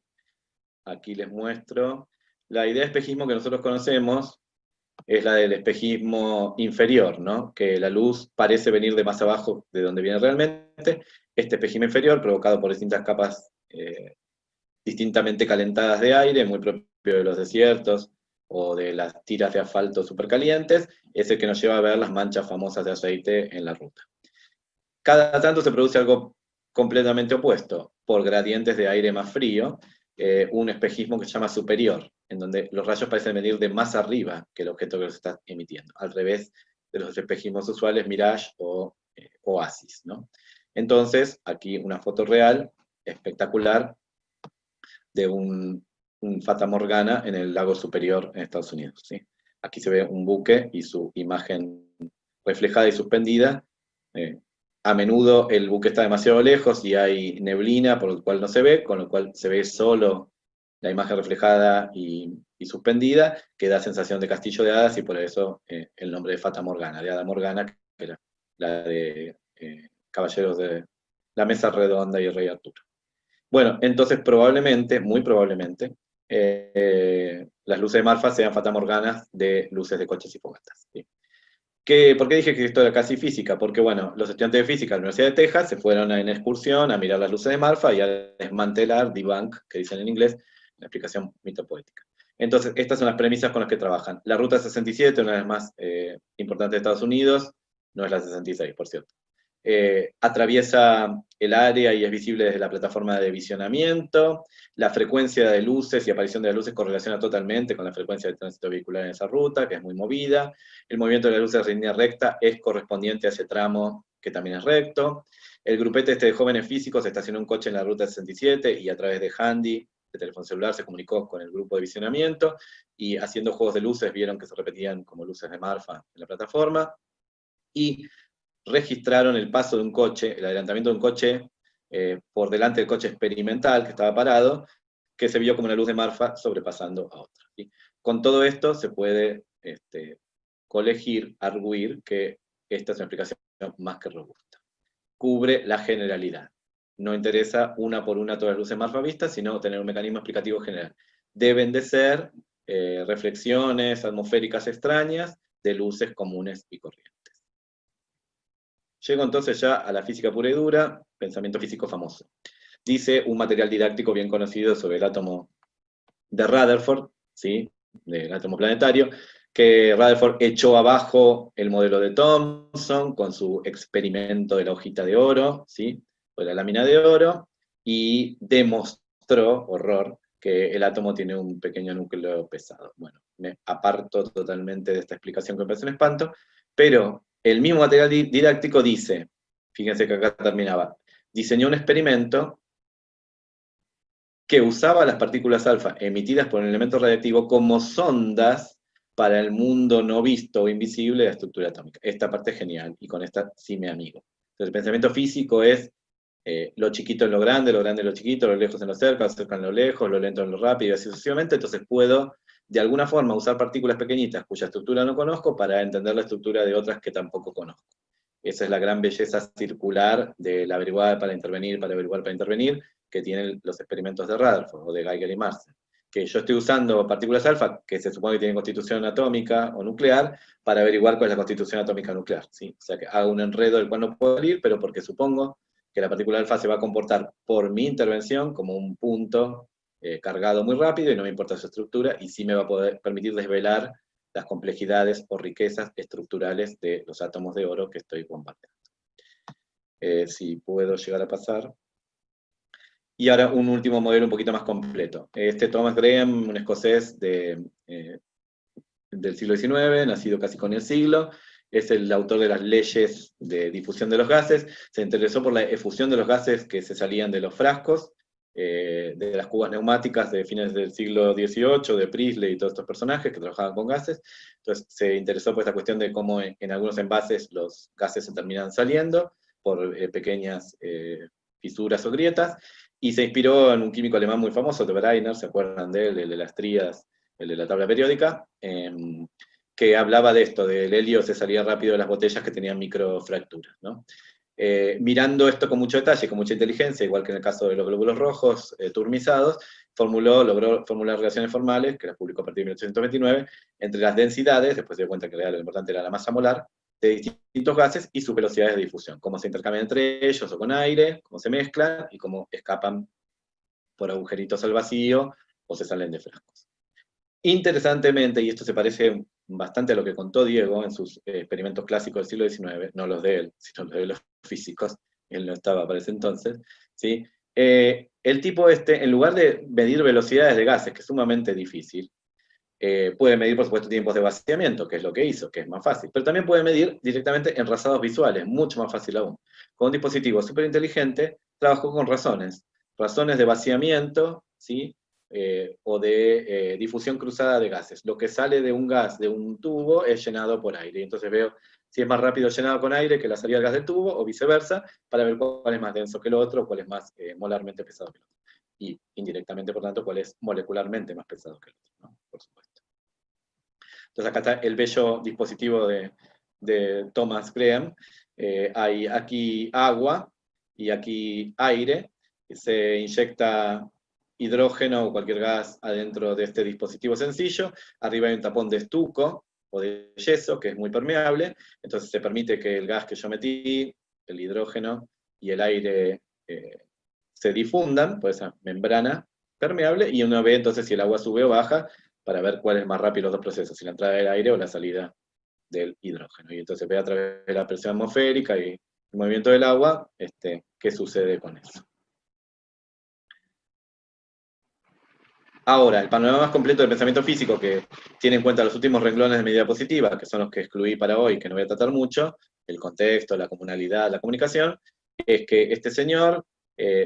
Aquí les muestro. La idea de espejismo que nosotros conocemos es la del espejismo inferior, ¿no? Que la luz parece venir de más abajo de donde viene realmente. Este espejismo inferior, provocado por distintas capas distintamente calentadas de aire, muy propio de los desiertos o de las tiras de asfalto supercalientes, es el que nos lleva a ver las manchas famosas de aceite en la ruta. Cada tanto se produce algo completamente opuesto, por gradientes de aire más frío, un espejismo que se llama superior, en donde los rayos parecen venir de más arriba que el objeto que los está emitiendo, al revés de los espejismos usuales Mirage o Oasis, ¿no? Entonces, aquí una foto real, espectacular, de un Fata Morgana en el lago Superior en Estados Unidos, ¿sí? Aquí se ve un buque y su imagen reflejada y suspendida. A menudo el buque está demasiado lejos y hay neblina, por lo cual no se ve, con lo cual se ve solo la imagen reflejada y suspendida, que da sensación de castillo de hadas, y por eso el nombre de Fata Morgana, de Hada Morgana, que era la de Caballeros de la Mesa Redonda y el Rey Arturo. Bueno, entonces probablemente, muy probablemente, las luces de Marfa sean fatamorganas de luces de coches y fogatas, ¿sí? ¿Por qué dije que esto era casi física? Porque, bueno, los estudiantes de física de la Universidad de Texas se fueron en excursión a mirar las luces de Marfa y a desmantelar, debunk, que dicen en inglés, la explicación mitopoética. Entonces, estas son las premisas con las que trabajan. La Ruta 67, una de las más importantes de Estados Unidos, no es la 66, por cierto. Atraviesa el área y es visible desde la plataforma de visionamiento. La frecuencia de luces y aparición de las luces correlaciona totalmente con la frecuencia de tránsito vehicular en esa ruta, que es muy movida. El movimiento de las luces en línea recta es correspondiente a ese tramo, que también es recto. El grupete de jóvenes físicos estacionó un coche en la ruta 67 y a través de handy, de teléfono celular, se comunicó con el grupo de visionamiento, y haciendo juegos de luces vieron que se repetían como luces de Marfa en la plataforma, y registraron el paso de un coche, el adelantamiento de un coche por delante del coche experimental que estaba parado, que se vio como una luz de Marfa sobrepasando a otra, ¿sí? Con todo esto se puede colegir, arguir que esta es una explicación más que robusta. Cubre la generalidad. No interesa una por una todas las luces Marfa vistas, sino tener un mecanismo explicativo general. Deben de ser reflexiones atmosféricas extrañas de luces comunes y corrientes. Llego entonces ya a la física pura y dura, pensamiento físico famoso. Dice un material didáctico bien conocido sobre el átomo de Rutherford, ¿sí? Del átomo planetario, que Rutherford echó abajo el modelo de Thomson con su experimento de la hojita de oro, ¿sí? O de la lámina de oro, y demostró demostró, horror, que el átomo tiene un pequeño núcleo pesado. Bueno, me aparto totalmente de esta explicación que me parece un espanto, pero el mismo material didáctico dice, fíjense que acá terminaba, diseñó un experimento que usaba las partículas alfa emitidas por un elemento radiactivo como sondas para el mundo no visto o invisible de la estructura atómica. Esta parte es genial, y con esta sí me amigo. Entonces, el pensamiento físico es lo chiquito en lo grande en lo chiquito, lo lejos en lo cerca en lo lejos, lo lento en lo rápido, y así sucesivamente. Entonces puedo, de alguna forma, usar partículas pequeñitas cuya estructura no conozco para entender la estructura de otras que tampoco conozco. Esa es la gran belleza circular del averiguar para intervenir, para averiguar para intervenir, que tienen los experimentos de Rutherford o de Geiger y Marcel. Que yo estoy usando partículas alfa, que se supone que tienen constitución atómica o nuclear, para averiguar cuál es la constitución atómica nuclear, ¿sí? O sea que hago un enredo del cual no puedo salir, pero porque supongo que la partícula alfa se va a comportar por mi intervención como un punto cargado muy rápido y no me importa su estructura, y sí me va a poder permitir desvelar las complejidades o riquezas estructurales de los átomos de oro que estoy compartiendo. Si puedo llegar a pasar. Y ahora un último modelo un poquito más completo. Thomas Graham, un escocés del siglo XIX, nacido casi con el siglo, es el autor de las leyes de difusión de los gases. Se interesó por la efusión de los gases que se salían de los frascos, de las cubas neumáticas de fines del siglo XVIII, de Priestley y todos estos personajes que trabajaban con gases. Entonces se interesó por esta cuestión de cómo en algunos envases los gases se terminan saliendo por pequeñas fisuras o grietas, y se inspiró en un químico alemán muy famoso, de Breiner, ¿se acuerdan de él? El de las tríadas, el de la tabla periódica, que hablaba de esto, del helio se salía rápido de las botellas que tenían microfracturas, ¿no? Mirando esto con mucho detalle, con mucha inteligencia, igual que en el caso de los glóbulos rojos turmizados, logró formular relaciones formales, que las publicó a partir de 1829, entre las densidades, después se dio cuenta que lo importante era la masa molar, de distintos gases y sus velocidades de difusión, cómo se intercambian entre ellos o con aire, cómo se mezclan y cómo escapan por agujeritos al vacío o se salen de frascos. Interesantemente, y esto se parece bastante a lo que contó Diego en sus experimentos clásicos del siglo XIX, no los de él, sino los de los físicos, él no estaba para ese entonces, ¿sí? El tipo en lugar de medir velocidades de gases, que es sumamente difícil, puede medir, por supuesto, tiempos de vaciamiento, que es lo que hizo, que es más fácil, pero también puede medir directamente en rasados visuales, mucho más fácil aún. Con un dispositivo súper inteligente, trabajó con razones de vaciamiento, ¿sí? O de difusión cruzada de gases. Lo que sale de un gas de un tubo es llenado por aire, y entonces veo si es más rápido llenado con aire que la salida del gas del tubo, o viceversa, para ver cuál es más denso que el otro, cuál es más molarmente pesado que el otro. Y indirectamente, por tanto, cuál es molecularmente más pesado que el otro, ¿no? Por supuesto. Entonces acá está el bello dispositivo de Thomas Graham. Hay aquí agua y aquí aire. Se inyecta hidrógeno o cualquier gas adentro de este dispositivo sencillo. Arriba hay un tapón de estuco o de yeso que es muy permeable. Entonces se permite que el gas que yo metí, el hidrógeno y el aire se difundan por esa membrana permeable, y uno ve entonces si el agua sube o baja, para ver cuál es más rápido los dos procesos, si la entrada del aire o la salida del hidrógeno. Y entonces ve a través de la presión atmosférica y el movimiento del agua, qué sucede con eso. Ahora, el panorama más completo del pensamiento físico, que tiene en cuenta los últimos renglones de mi diapositiva, que son los que excluí para hoy, que no voy a tratar mucho, el contexto, la comunalidad, la comunicación, es que este señor,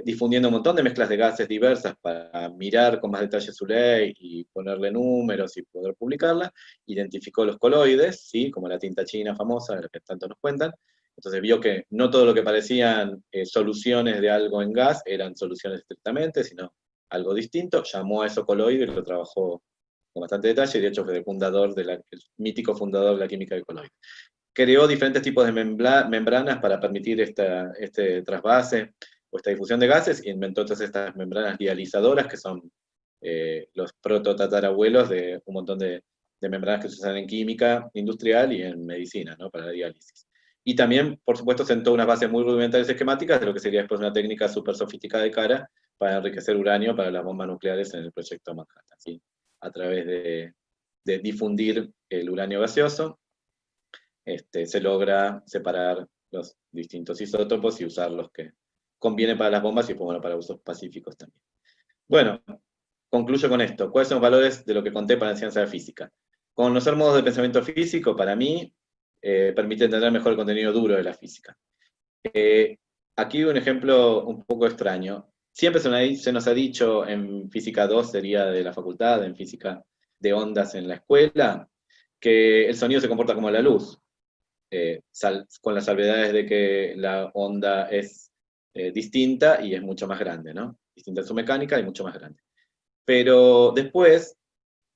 difundiendo un montón de mezclas de gases diversas para mirar con más detalle su ley y ponerle números y poder publicarla, identificó los coloides, ¿sí? Como la tinta china famosa, de la que tanto nos cuentan. Entonces vio que no todo lo que parecían soluciones de algo en gas eran soluciones estrictamente, sino algo distinto. Llamó a eso coloide y lo trabajó con bastante detalle, y de hecho fue el mítico fundador de la química del coloide. Creó diferentes tipos de membranas para permitir este trasvase o esta difusión de gases, y inventó todas estas membranas dializadoras, que son los prototatarabuelos de un montón de membranas que se usan en química industrial y en medicina, ¿no? Para la diálisis. Y también, por supuesto, sentó unas bases muy rudimentarias esquemáticas de lo que sería después una técnica súper sofisticada de cara para enriquecer uranio para las bombas nucleares en el proyecto Manhattan, ¿sí? A través de difundir el uranio gaseoso, se logra separar los distintos isótopos y usar los que conviene para las bombas y bueno, para usos pacíficos también. Bueno, concluyo con esto. ¿Cuáles son los valores de lo que conté para la enseñanza de física? Conocer modos de pensamiento físico, para mí, permite entender mejor el contenido duro de la física. Aquí un ejemplo un poco extraño. Siempre se nos ha dicho en física 2, sería de la facultad, en física de ondas en la escuela, que el sonido se comporta como la luz, con las salvedades de que la onda es distinta y es mucho más grande, ¿no? Distinta en su mecánica y mucho más grande. Pero después,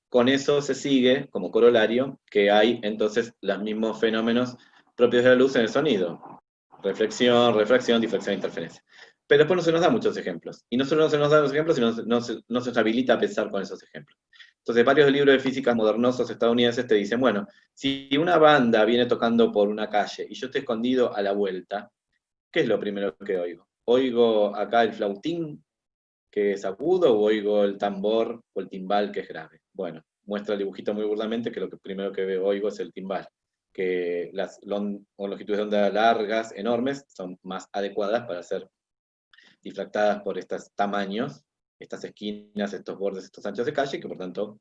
con eso se sigue, como corolario, que hay entonces los mismos fenómenos propios de la luz en el sonido. Reflexión, refracción, difracción, interferencia. Pero después no se nos dan muchos ejemplos. Y no solo no se nos dan los ejemplos, sino no se nos habilita a pensar con esos ejemplos. Entonces, varios libros de física modernosos estadounidenses te dicen, bueno, si una banda viene tocando por una calle y yo estoy escondido a la vuelta, ¿qué es lo primero que oigo? ¿Oigo acá el flautín, que es agudo, o oigo el tambor o el timbal, que es grave? Bueno, muestra el dibujito muy burdamente que lo que primero que oigo es el timbal, que las longitudes de onda largas, enormes, son más adecuadas para ser difractadas por estos tamaños, estas esquinas, estos bordes, estos anchos de calle, que por tanto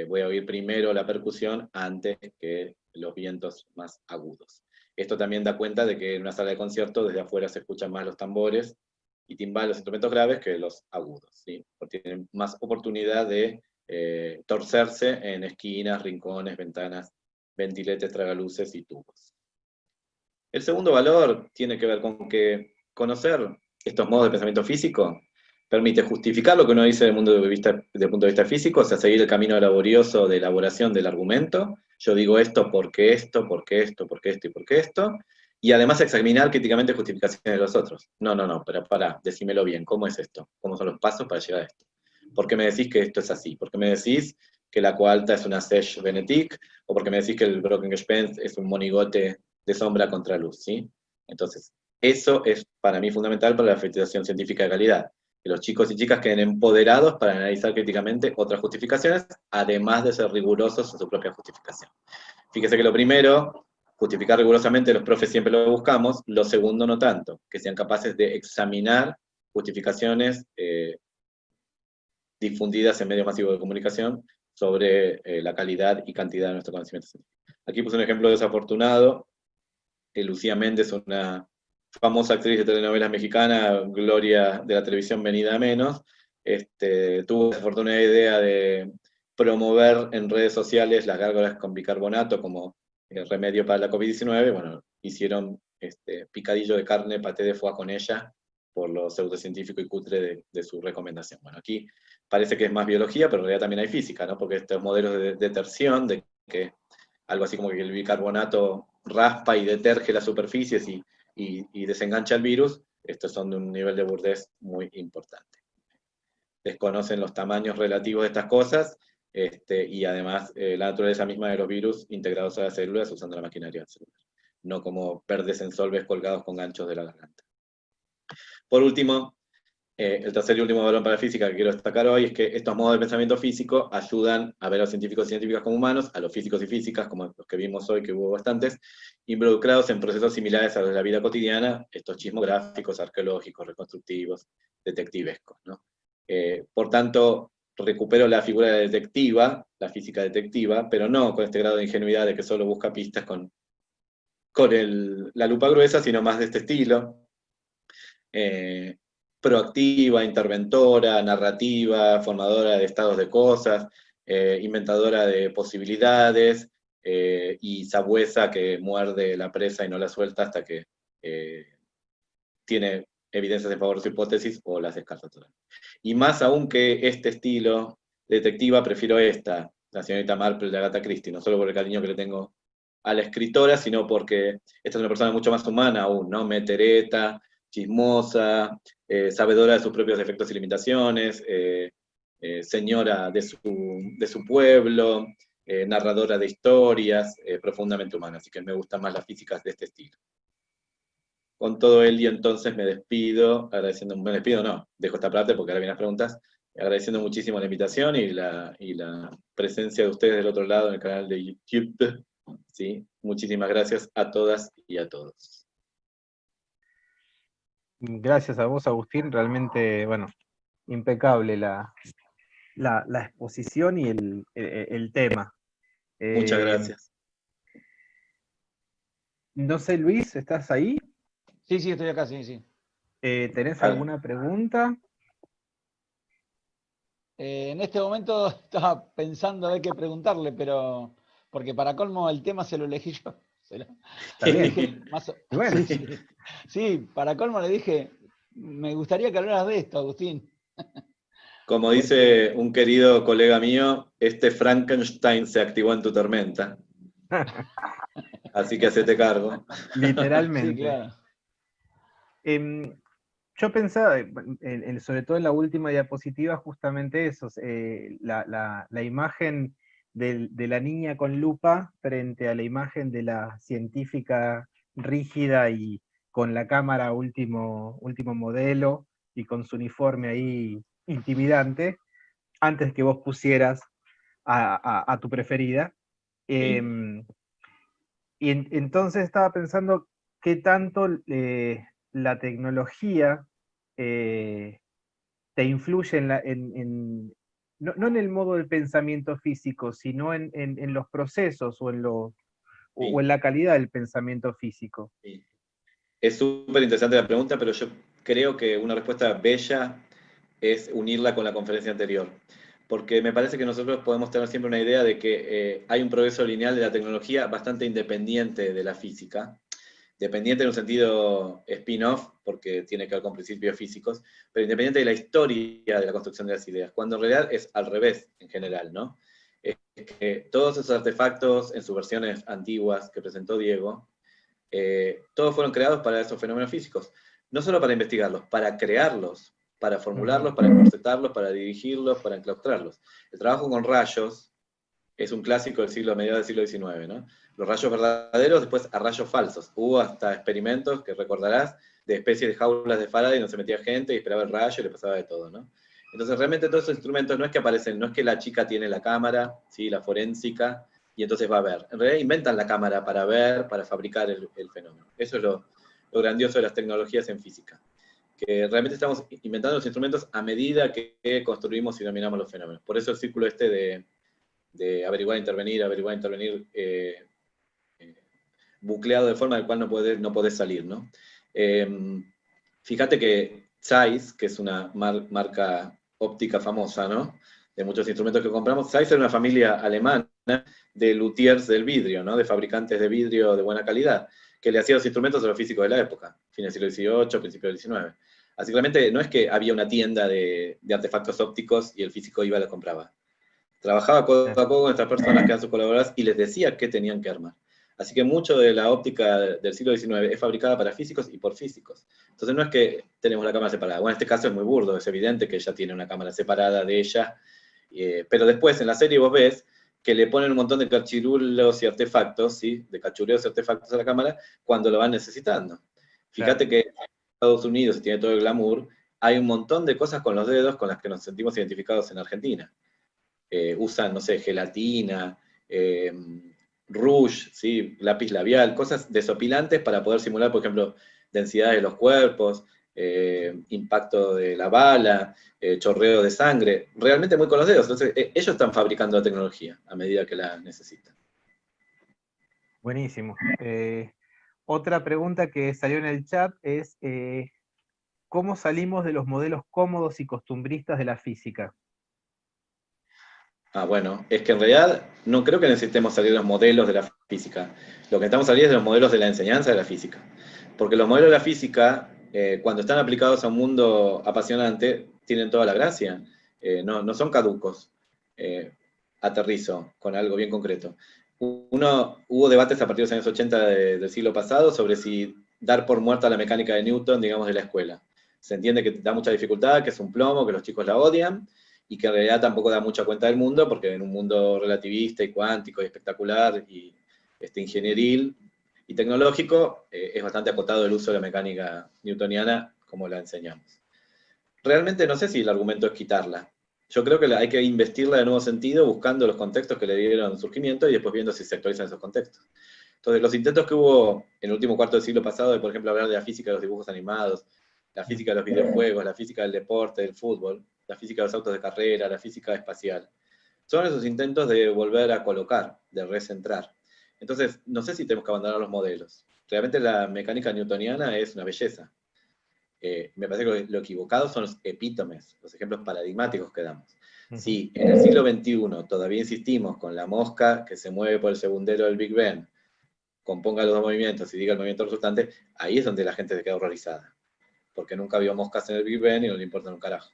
voy a oír primero la percusión antes que los vientos más agudos. Esto también da cuenta de que en una sala de concierto desde afuera se escuchan más los tambores y timbales, los instrumentos graves, que los agudos, ¿sí? Porque tienen más oportunidad de torcerse en esquinas, rincones, ventanas, ventiletes, tragaluces y tubos. El segundo valor tiene que ver con que conocer estos modos de pensamiento físico permite justificar lo que uno dice desde el punto de vista físico, o sea, seguir el camino laborioso de elaboración del argumento. Yo digo esto porque esto, porque esto, porque esto y porque esto, y además examinar críticamente justificaciones de los otros. No, pero para, decímelo bien, ¿cómo es esto? ¿Cómo son los pasos para llegar a esto? ¿Por qué me decís que esto es así? ¿Por qué me decís que la coalta es una sèche Venetic? ¿O por qué me decís que el Brocken-Gespenst es un monigote de sombra contra luz? ¿Sí? Entonces, eso es para mí fundamental para la investigación científica de calidad. Que los chicos y chicas queden empoderados para analizar críticamente otras justificaciones, además de ser rigurosos en su propia justificación. Fíjese que lo primero, justificar rigurosamente, los profes siempre lo buscamos, lo segundo no tanto, que sean capaces de examinar justificaciones difundidas en medios masivos de comunicación sobre la calidad y cantidad de nuestro conocimiento científico. Aquí puse un ejemplo desafortunado. Lucía Méndez, una famosa actriz de telenovelas mexicana, gloria de la televisión venida a menos, tuvo la fortuna idea de promover en redes sociales las gárgolas con bicarbonato como remedio para la COVID-19. Bueno, hicieron picadillo de carne, paté de foie con ella, por lo pseudocientífico y cutre de su recomendación. Bueno, aquí parece que es más biología, pero en realidad también hay física, ¿no? Porque estos modelos de detersión, de que algo así como que el bicarbonato raspa y deterge las superficies y desengancha el virus, estos son de un nivel de burdez muy importante. Desconocen los tamaños relativos de estas cosas, y además la naturaleza misma de los virus integrados a las células usando la maquinaria celular, no como verdes en solves colgados con ganchos de la garganta. Por último, el tercer y último valor para la física que quiero destacar hoy es que estos modos de pensamiento físico ayudan a ver a los científicos y científicas como humanos, a los físicos y físicas, como los que vimos hoy, que hubo bastantes, involucrados en procesos similares a los de la vida cotidiana, estos chismográficos, arqueológicos, reconstructivos, detectivescos, ¿no? Por tanto, recupero la figura de detectiva, la física detectiva, pero no con este grado de ingenuidad de que solo busca pistas con la lupa gruesa, sino más de este estilo. Proactiva, interventora, narrativa, formadora de estados de cosas, inventadora de posibilidades, y sabuesa que muerde la presa y no la suelta hasta que tiene evidencias en favor de su hipótesis o las descarta totalmente. Y más aún que este estilo detectiva, prefiero esta, la señorita Marple de Agatha Christie, no solo por el cariño que le tengo a la escritora, sino porque esta es una persona mucho más humana aún, ¿no? Metereta, chismosa, sabedora de sus propios defectos y limitaciones, señora de su pueblo, narradora de historias, profundamente humana. Así que me gustan más las físicas de este estilo. Con todo ello, entonces me despido, dejo esta parte porque ahora vienen las preguntas, agradeciendo muchísimo la invitación y la presencia de ustedes del otro lado en el canal de YouTube. ¿Sí? Muchísimas gracias a todas y a todos. Gracias a vos, Agustín. Realmente, bueno, impecable la exposición y el tema. Muchas gracias. No sé, Luis, ¿estás ahí? Sí, sí, estoy acá, sí, sí. ¿Tenés Vale. alguna pregunta? En este momento estaba pensando a ver qué preguntarle, pero porque para colmo el tema se lo elegí yo. Está Le bien. dije, Y bueno, sí, sí, para colmo le dije, me gustaría que hablaras de esto, Agustín. Como dice un querido colega mío, este Frankenstein se activó en tu tormenta. Así que hacete cargo. Sí, literalmente. claro. Yo pensaba, sobre todo en la última diapositiva, justamente eso, la imagen de la niña con lupa frente a la imagen de la científica rígida y con la cámara último modelo y con su uniforme ahí intimidante, antes que vos pusieras a tu preferida. Em, entonces estaba pensando qué tanto la tecnología eh, te influye no en el modo del pensamiento físico, sino en los procesos o Sí, en la calidad del pensamiento físico. sí. Es súper interesante la pregunta, pero yo creo que una respuesta bella es unirla con la conferencia anterior. Porque me parece que nosotros podemos tener siempre una idea de que hay un progreso lineal de la tecnología bastante independiente de la física. Dependiente en un sentido spin-off, porque tiene que ver con principios físicos, pero independiente de la historia de la construcción de las ideas, cuando en realidad es al revés en general, ¿no? Es que todos esos artefactos en sus versiones antiguas que presentó Diego, todos fueron creados para esos fenómenos físicos. No solo para investigarlos, para crearlos, para formularlos, para encorsetarlos, para dirigirlos, para enclaustrarlos. El trabajo con rayos es un clásico del siglo, mediados del siglo XIX, ¿no? Los rayos verdaderos, después a rayos falsos. Hubo hasta experimentos, que recordarás, de especies de jaulas de Faraday, donde se metía gente y esperaba el rayo y le pasaba de todo, ¿no? Entonces, realmente todos esos instrumentos no es que aparecen, no es que la chica tiene la cámara, ¿sí? La forénsica, y entonces va a ver. En realidad inventan la cámara para ver, para fabricar el fenómeno. Eso es lo grandioso de las tecnologías en física. Que realmente estamos inventando los instrumentos a medida que construimos y dominamos los fenómenos. Por eso el círculo este de averiguar, intervenir, bucleado de forma de cual no podés salir, ¿no? Fíjate que Zeiss, que es una marca óptica famosa, ¿no? De muchos instrumentos que compramos, Zeiss era una familia alemana de luthiers del vidrio, ¿no? De fabricantes de vidrio de buena calidad, que le hacían los instrumentos a los físicos de la época, fines del siglo XVIII, principio del XIX. Así que realmente no es que había una tienda de artefactos ópticos y el físico iba y los compraba. Trabajaba codo a codo con estas personas que eran sus colaboradores y les decía qué tenían que armar. Así que mucho de la óptica del siglo XIX es fabricada para físicos y por físicos. Entonces no es que tenemos la cámara separada. Bueno, en este caso es muy burdo, es evidente que ella tiene una cámara separada de ella, pero después en la serie vos ves que le ponen un montón de cachirulos y artefactos, ¿sí? De cachureos y artefactos a la cámara cuando lo van necesitando. Fíjate que en Estados Unidos tiene todo el glamour, hay un montón de cosas con los dedos con las que nos sentimos identificados en Argentina. Usan, no sé, gelatina, rouge, ¿sí? Lápiz labial, cosas desopilantes para poder simular, por ejemplo, densidad de los cuerpos, impacto de la bala, chorreo de sangre, realmente muy con los dedos. Entonces, ellos están fabricando la tecnología a medida que la necesitan. Buenísimo. Otra pregunta que salió en el chat es, ¿cómo salimos de los modelos cómodos y costumbristas de la física? Bueno, es que en realidad no creo que necesitemos salir de los modelos de la física. Lo que necesitamos salir es de los modelos de la enseñanza de la física. Porque los modelos de la física, cuando están aplicados a un mundo apasionante, tienen toda la gracia. No son caducos. Aterrizo con algo bien concreto. Hubo debates a partir de los años 80 del siglo pasado sobre si dar por muerta la mecánica de Newton, digamos, de la escuela. Se entiende que da mucha dificultad, que es un plomo, que los chicos la odian, y que en realidad tampoco da mucha cuenta del mundo, porque en un mundo relativista y cuántico y espectacular y ingenieril y tecnológico, es bastante acotado el uso de la mecánica newtoniana como la enseñamos. Realmente no sé si el argumento es quitarla. Yo creo que hay que investirla de nuevo sentido, buscando los contextos que le dieron surgimiento y después viendo si se actualizan esos contextos. Entonces, los intentos que hubo en el último cuarto del siglo pasado de, por ejemplo, hablar de la física de los dibujos animados, la física de los videojuegos, la física del deporte, del fútbol, la física de los autos de carrera, la física espacial. Son esos intentos de volver a colocar, de recentrar. Entonces, no sé si tenemos que abandonar los modelos. Realmente la mecánica newtoniana es una belleza. Me parece que lo equivocado son los epítomes, los ejemplos paradigmáticos que damos. Si en el siglo XXI todavía insistimos con la mosca que se mueve por el segundero del Big Bang, componga los dos movimientos y diga el movimiento resultante, ahí es donde la gente se queda horrorizada. Porque nunca vio moscas en el Big Bang y no le importa un carajo.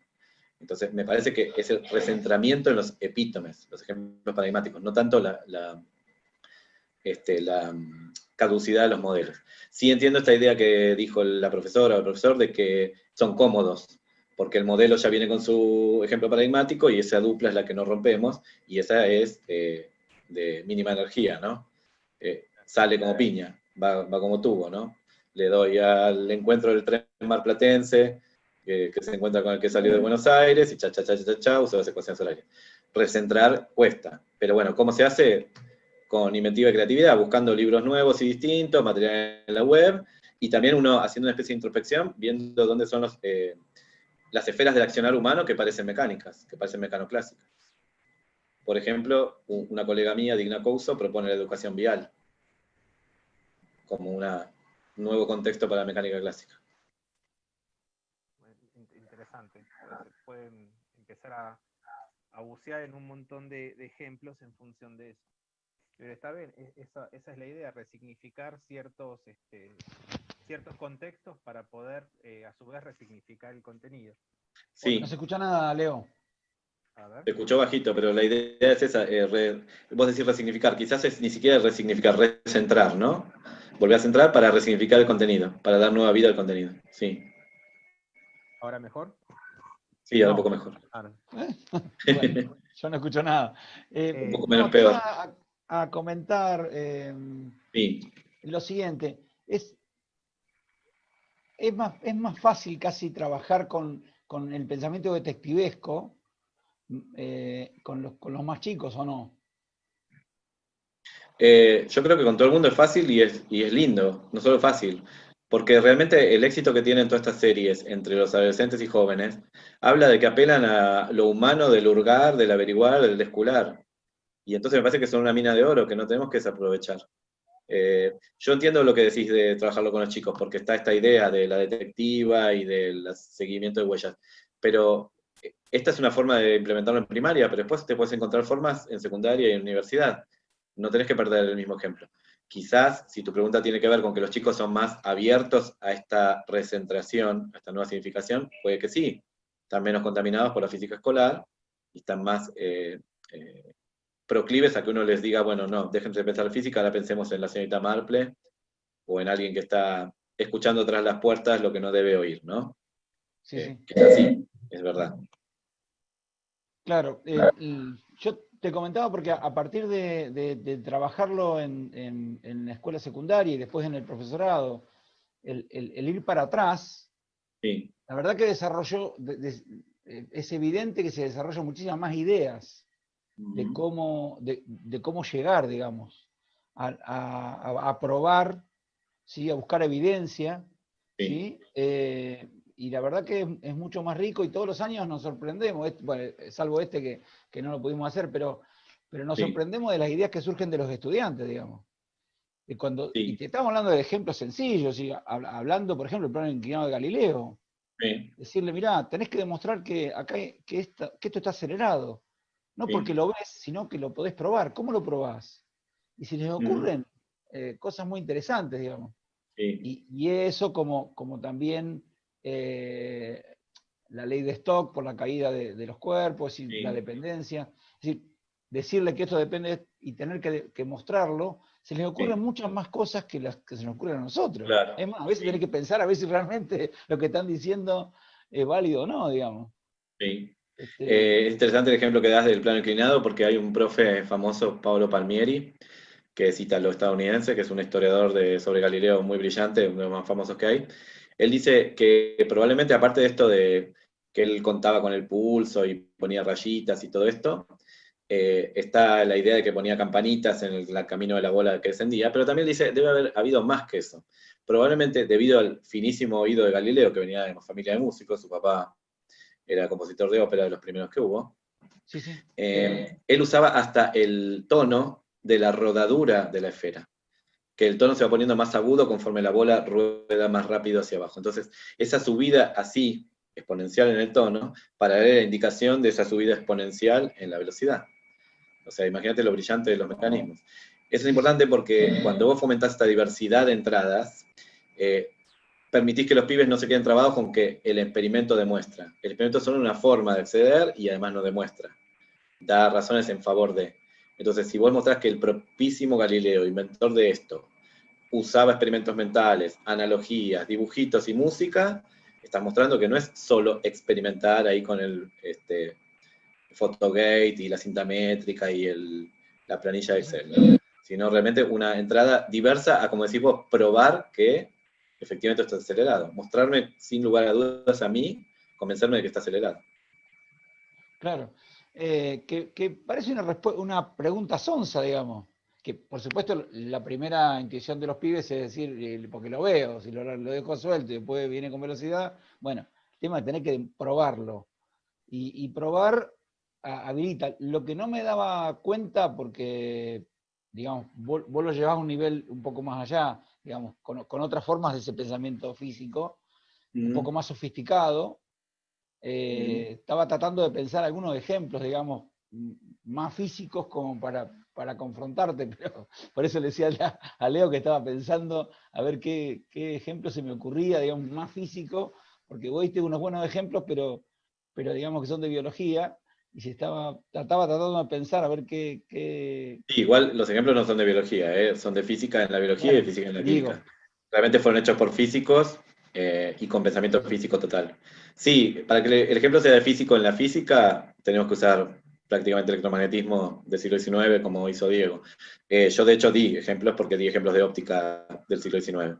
Entonces, me parece que es el recentramiento en los epítomes, los ejemplos paradigmáticos, no tanto la caducidad de los modelos. Sí entiendo esta idea que dijo la profesora o el profesor de que son cómodos, porque el modelo ya viene con su ejemplo paradigmático y esa dupla es la que no rompemos, y esa es de mínima energía, ¿no? Sale como piña, va como tubo, ¿no? Le doy al encuentro del tren marplatense, que se encuentra con el que salió de Buenos Aires, y cha, usa las ecuaciones horarias. Recentrar cuesta, pero bueno, ¿cómo se hace? Con inventiva y creatividad, buscando libros nuevos y distintos, material en la web, y también uno haciendo una especie de introspección, viendo dónde son las esferas del accionar humano que parecen mecánicas, que parecen mecanoclásicas. Por ejemplo, una colega mía, Digna Couso, propone la educación vial como un nuevo contexto para la mecánica clásica. Interesante. Se pueden empezar a bucear en un montón de ejemplos en función de eso. Pero está bien, esa es la idea, resignificar ciertos contextos para poder, a su vez, resignificar el contenido. Sí. No se escucha nada, Leo. A ver. Te escuchó bajito, pero la idea es esa, vos decís resignificar, quizás es ni siquiera resignificar, recentrar, ¿no? Volver a centrar para resignificar el contenido, para dar nueva vida al contenido, sí. ¿Ahora mejor? Sí, ahora un poco mejor. Bueno, yo no escucho nada. Un poco menos Te peor. iba a comentar Sí. lo siguiente. Es más fácil casi trabajar con el pensamiento detectivesco con los más chicos, ¿o no? Yo creo que con todo el mundo es fácil y es lindo, no solo fácil, porque realmente el éxito que tienen todas estas series entre los adolescentes y jóvenes habla de que apelan a lo humano del hurgar, del averiguar, del descular. Y entonces me parece que son una mina de oro que no tenemos que desaprovechar. Yo entiendo lo que decís de trabajarlo con los chicos, porque está esta idea de la detectiva y del seguimiento de huellas, pero esta es una forma de implementarlo en primaria, pero después te puedes encontrar formas en secundaria y en universidad. No tenés que perder el mismo ejemplo. Quizás, si tu pregunta tiene que ver con que los chicos son más abiertos a esta recentración, a esta nueva significación, puede que sí. Están menos contaminados por la física escolar y están más proclives a que uno les diga, bueno, no, déjense de pensar física, ahora pensemos en la señorita Marple o en alguien que está escuchando tras las puertas lo que no debe oír, ¿no? Sí, sí. Que es así, es verdad. Claro, yo te comentaba porque a partir de trabajarlo en la escuela secundaria y después en el profesorado, el ir para atrás, Sí. la verdad que es evidente que se desarrollan muchísimas más ideas de cómo llegar, digamos, a probar, ¿sí? A buscar evidencia, ¿sí? Y la verdad que es mucho más rico y todos los años nos sorprendemos, bueno, salvo que no lo pudimos hacer, pero nos sorprendemos de las ideas que surgen de los estudiantes, digamos. Y te estamos hablando de ejemplos sencillos, ¿sí? Hablando, por ejemplo, del plano inclinado de Galileo. Decirle, mirá, tenés que demostrar que esto está acelerado. No porque lo ves, sino que lo podés probar. ¿Cómo lo probás? Y se les ocurren cosas muy interesantes, digamos. Y eso como también la ley de Stock por la caída de los cuerpos y la dependencia. Es decir, decirle que esto depende y tener que mostrarlo, se les ocurren muchas más cosas que las que se nos ocurren a nosotros. Claro. Es más, a veces tenés que pensar a ver si realmente lo que están diciendo es válido o no, digamos. Sí. Es interesante el ejemplo que das del plano inclinado porque hay un profe famoso, Paolo Palmieri, que es ítalo-estadounidense, que es un historiador sobre Galileo muy brillante, uno de los más famosos que hay. Él dice que probablemente, aparte de esto de que él contaba con el pulso y ponía rayitas y todo esto, está la idea de que ponía campanitas en el camino de la bola que descendía, pero también dice, debe haber habido más que eso. Probablemente debido al finísimo oído de Galileo, que venía de una familia de músicos, su papá era compositor de ópera de los primeros que hubo, Sí, sí. él usaba hasta el tono de la rodadura de la esfera, que el tono se va poniendo más agudo conforme la bola rueda más rápido hacia abajo. Entonces, esa subida así, exponencial en el tono, para dar la indicación de esa subida exponencial en la velocidad. O sea, imagínate lo brillante de los mecanismos. Eso es importante porque cuando vos fomentás esta diversidad de entradas, permitís que los pibes no se queden trabados con que el experimento demuestra. El experimento es solo una forma de acceder y además no demuestra. Da razones en favor de. Entonces, si vos mostrás que el propísimo Galileo, inventor de esto, usaba experimentos mentales, analogías, dibujitos y música, estás mostrando que no es solo experimentar ahí con el Photogate y la cinta métrica y la planilla de Excel, ¿no? Sino realmente una entrada diversa a, como decís vos, probar que efectivamente está acelerado. Mostrarme sin lugar a dudas a mí, convencerme de que está acelerado. Claro. Que parece una pregunta sonsa, digamos. Que por supuesto la primera intuición de los pibes es decir, porque lo veo, si lo dejo suelto y después viene con velocidad, bueno, el tema de tener que probarlo. Y probar habilita. Lo que no me daba cuenta, porque, digamos, vos lo llevás a un nivel un poco más allá, digamos, con otras formas de ese pensamiento físico, un poco más sofisticado. Estaba tratando de pensar algunos ejemplos, digamos, más físicos como para confrontarte, pero por eso le decía a Leo que estaba pensando a ver qué ejemplo se me ocurría, digamos, más físico, porque vos diste unos buenos ejemplos, pero digamos que son de biología, y trataba tratando de pensar a ver qué. Sí, igual los ejemplos no son de biología, son de física en la biología y de física en la Digo, química. Realmente fueron hechos por físicos y con pensamiento físico total. Sí, para que el ejemplo sea de físico en la física, tenemos que usar prácticamente electromagnetismo del siglo XIX, como hizo Diego. Yo, de hecho, di ejemplos porque di ejemplos de óptica del siglo XIX.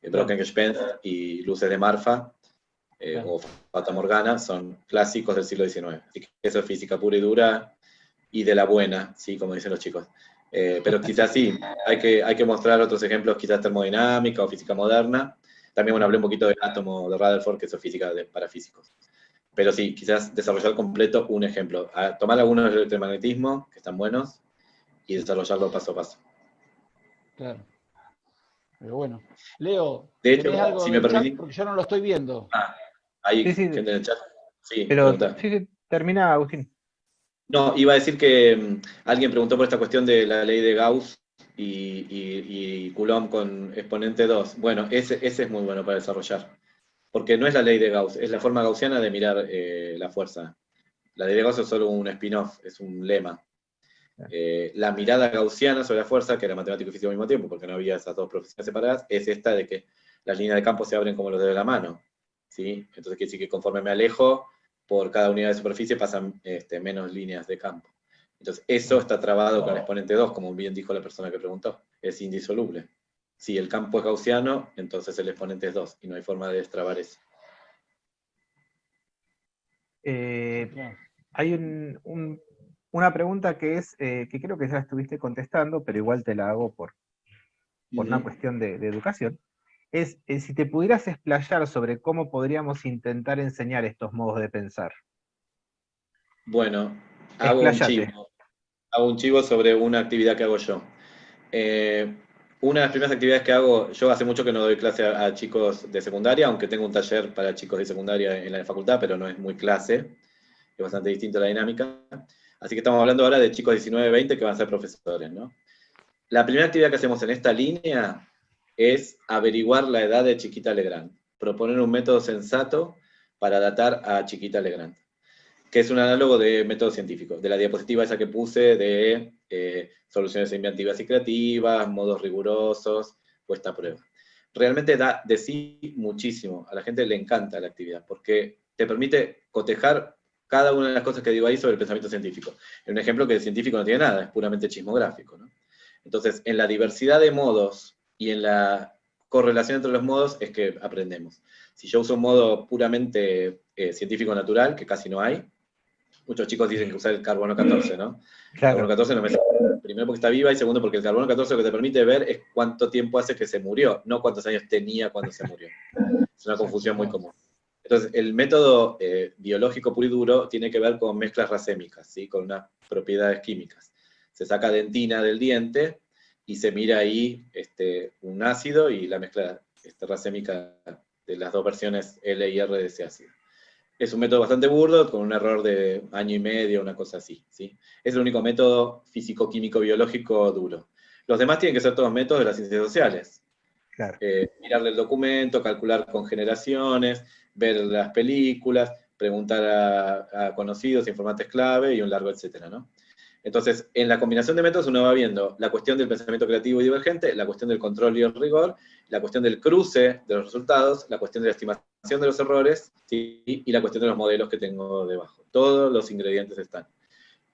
Brocken-Gespenst y luces de Marfa, o Fata Morgana, son clásicos del siglo XIX. Así que eso es física pura y dura y de la buena, ¿sí? Como dicen los chicos. Pero quizás sí, hay que mostrar otros ejemplos, quizás termodinámica o física moderna. También, bueno, hablé un poquito del átomo de Rutherford, que es física para físicos. Pero sí, quizás desarrollar completo un ejemplo. Tomar algunos del electromagnetismo, que están buenos, y desarrollarlo paso a paso. claro. Pero bueno. Leo, De hecho, ¿tenés algo si me del chat? permitís... Porque yo no lo estoy viendo. ¿Hay Sí, sí, gente en el chat? Sí, pero pregunta. sí, termina, Agustín. No, iba a decir que alguien preguntó por esta cuestión de la ley de Gauss y Coulomb con exponente 2. Bueno, ese es muy bueno para desarrollar, porque no es la ley de Gauss, es la forma gaussiana de mirar la fuerza. La ley de Gauss es solo un spin-off, es un lema. La mirada gaussiana sobre la fuerza, que era matemático y físico al mismo tiempo, porque no había esas dos profesiones separadas, es esta de que las líneas de campo se abren como los dedos de la mano. ¿Sí? Entonces quiere decir que conforme me alejo, por cada unidad de superficie pasan menos líneas de campo. Entonces eso está trabado con el exponente 2, como bien dijo la persona que preguntó. Es indisoluble. Si el campo es gaussiano, entonces el exponente es 2, y no hay forma de destrabar eso. Hay una pregunta que es, que creo que ya estuviste contestando, pero igual te la hago por una cuestión de educación. Es si te pudieras explayar sobre cómo podríamos intentar enseñar estos modos de pensar. Bueno, Expláyate. hago un chivo sobre una actividad que hago yo. Una de las primeras actividades que hago, yo hace mucho que no doy clase a chicos de secundaria, aunque tengo un taller para chicos de secundaria en la facultad, pero no es muy clase, es bastante distinta la dinámica. Así que estamos hablando ahora de chicos de 19-20 que van a ser profesores, ¿no? La primera actividad que hacemos en esta línea es averiguar la edad de Chiquita Legrand, proponer un método sensato para datar a Chiquita Legrand, que es un análogo de método científico, de la diapositiva esa que puse de soluciones inventivas y creativas, modos rigurosos, puesta a prueba. Realmente da de sí muchísimo, a la gente le encanta la actividad, porque te permite cotejar cada una de las cosas que digo ahí sobre el pensamiento científico. Un ejemplo que el científico no tiene nada, es puramente chismográfico, ¿no? Entonces, en la diversidad de modos y en la correlación entre los modos es que aprendemos. Si yo uso un modo puramente científico-natural, que casi no hay, muchos chicos dicen que usar el carbono 14, ¿no? Claro. El carbono 14 no me sirve. Primero porque está viva y segundo porque el carbono 14 lo que te permite ver es cuánto tiempo hace que se murió, no cuántos años tenía cuando se murió. Es una confusión muy común. Entonces, el método biológico puro y duro tiene que ver con mezclas racémicas, ¿sí? Con unas propiedades químicas. Se saca dentina del diente y se mira ahí un ácido y la mezcla racémica de las dos versiones L y R de ese ácido. Es un método bastante burdo, con un error de año y medio, una cosa así, ¿sí? Es el único método físico-químico-biológico duro. Los demás tienen que ser todos métodos de las ciencias sociales. Claro. Mirarle el documento, calcular con generaciones, ver las películas, preguntar a conocidos, informantes clave y un largo etcétera, ¿no? Entonces, en la combinación de métodos uno va viendo la cuestión del pensamiento creativo y divergente, la cuestión del control y el rigor, la cuestión del cruce de los resultados, la cuestión de la estimación de los errores, ¿sí? Y la cuestión de los modelos que tengo debajo. Todos los ingredientes están.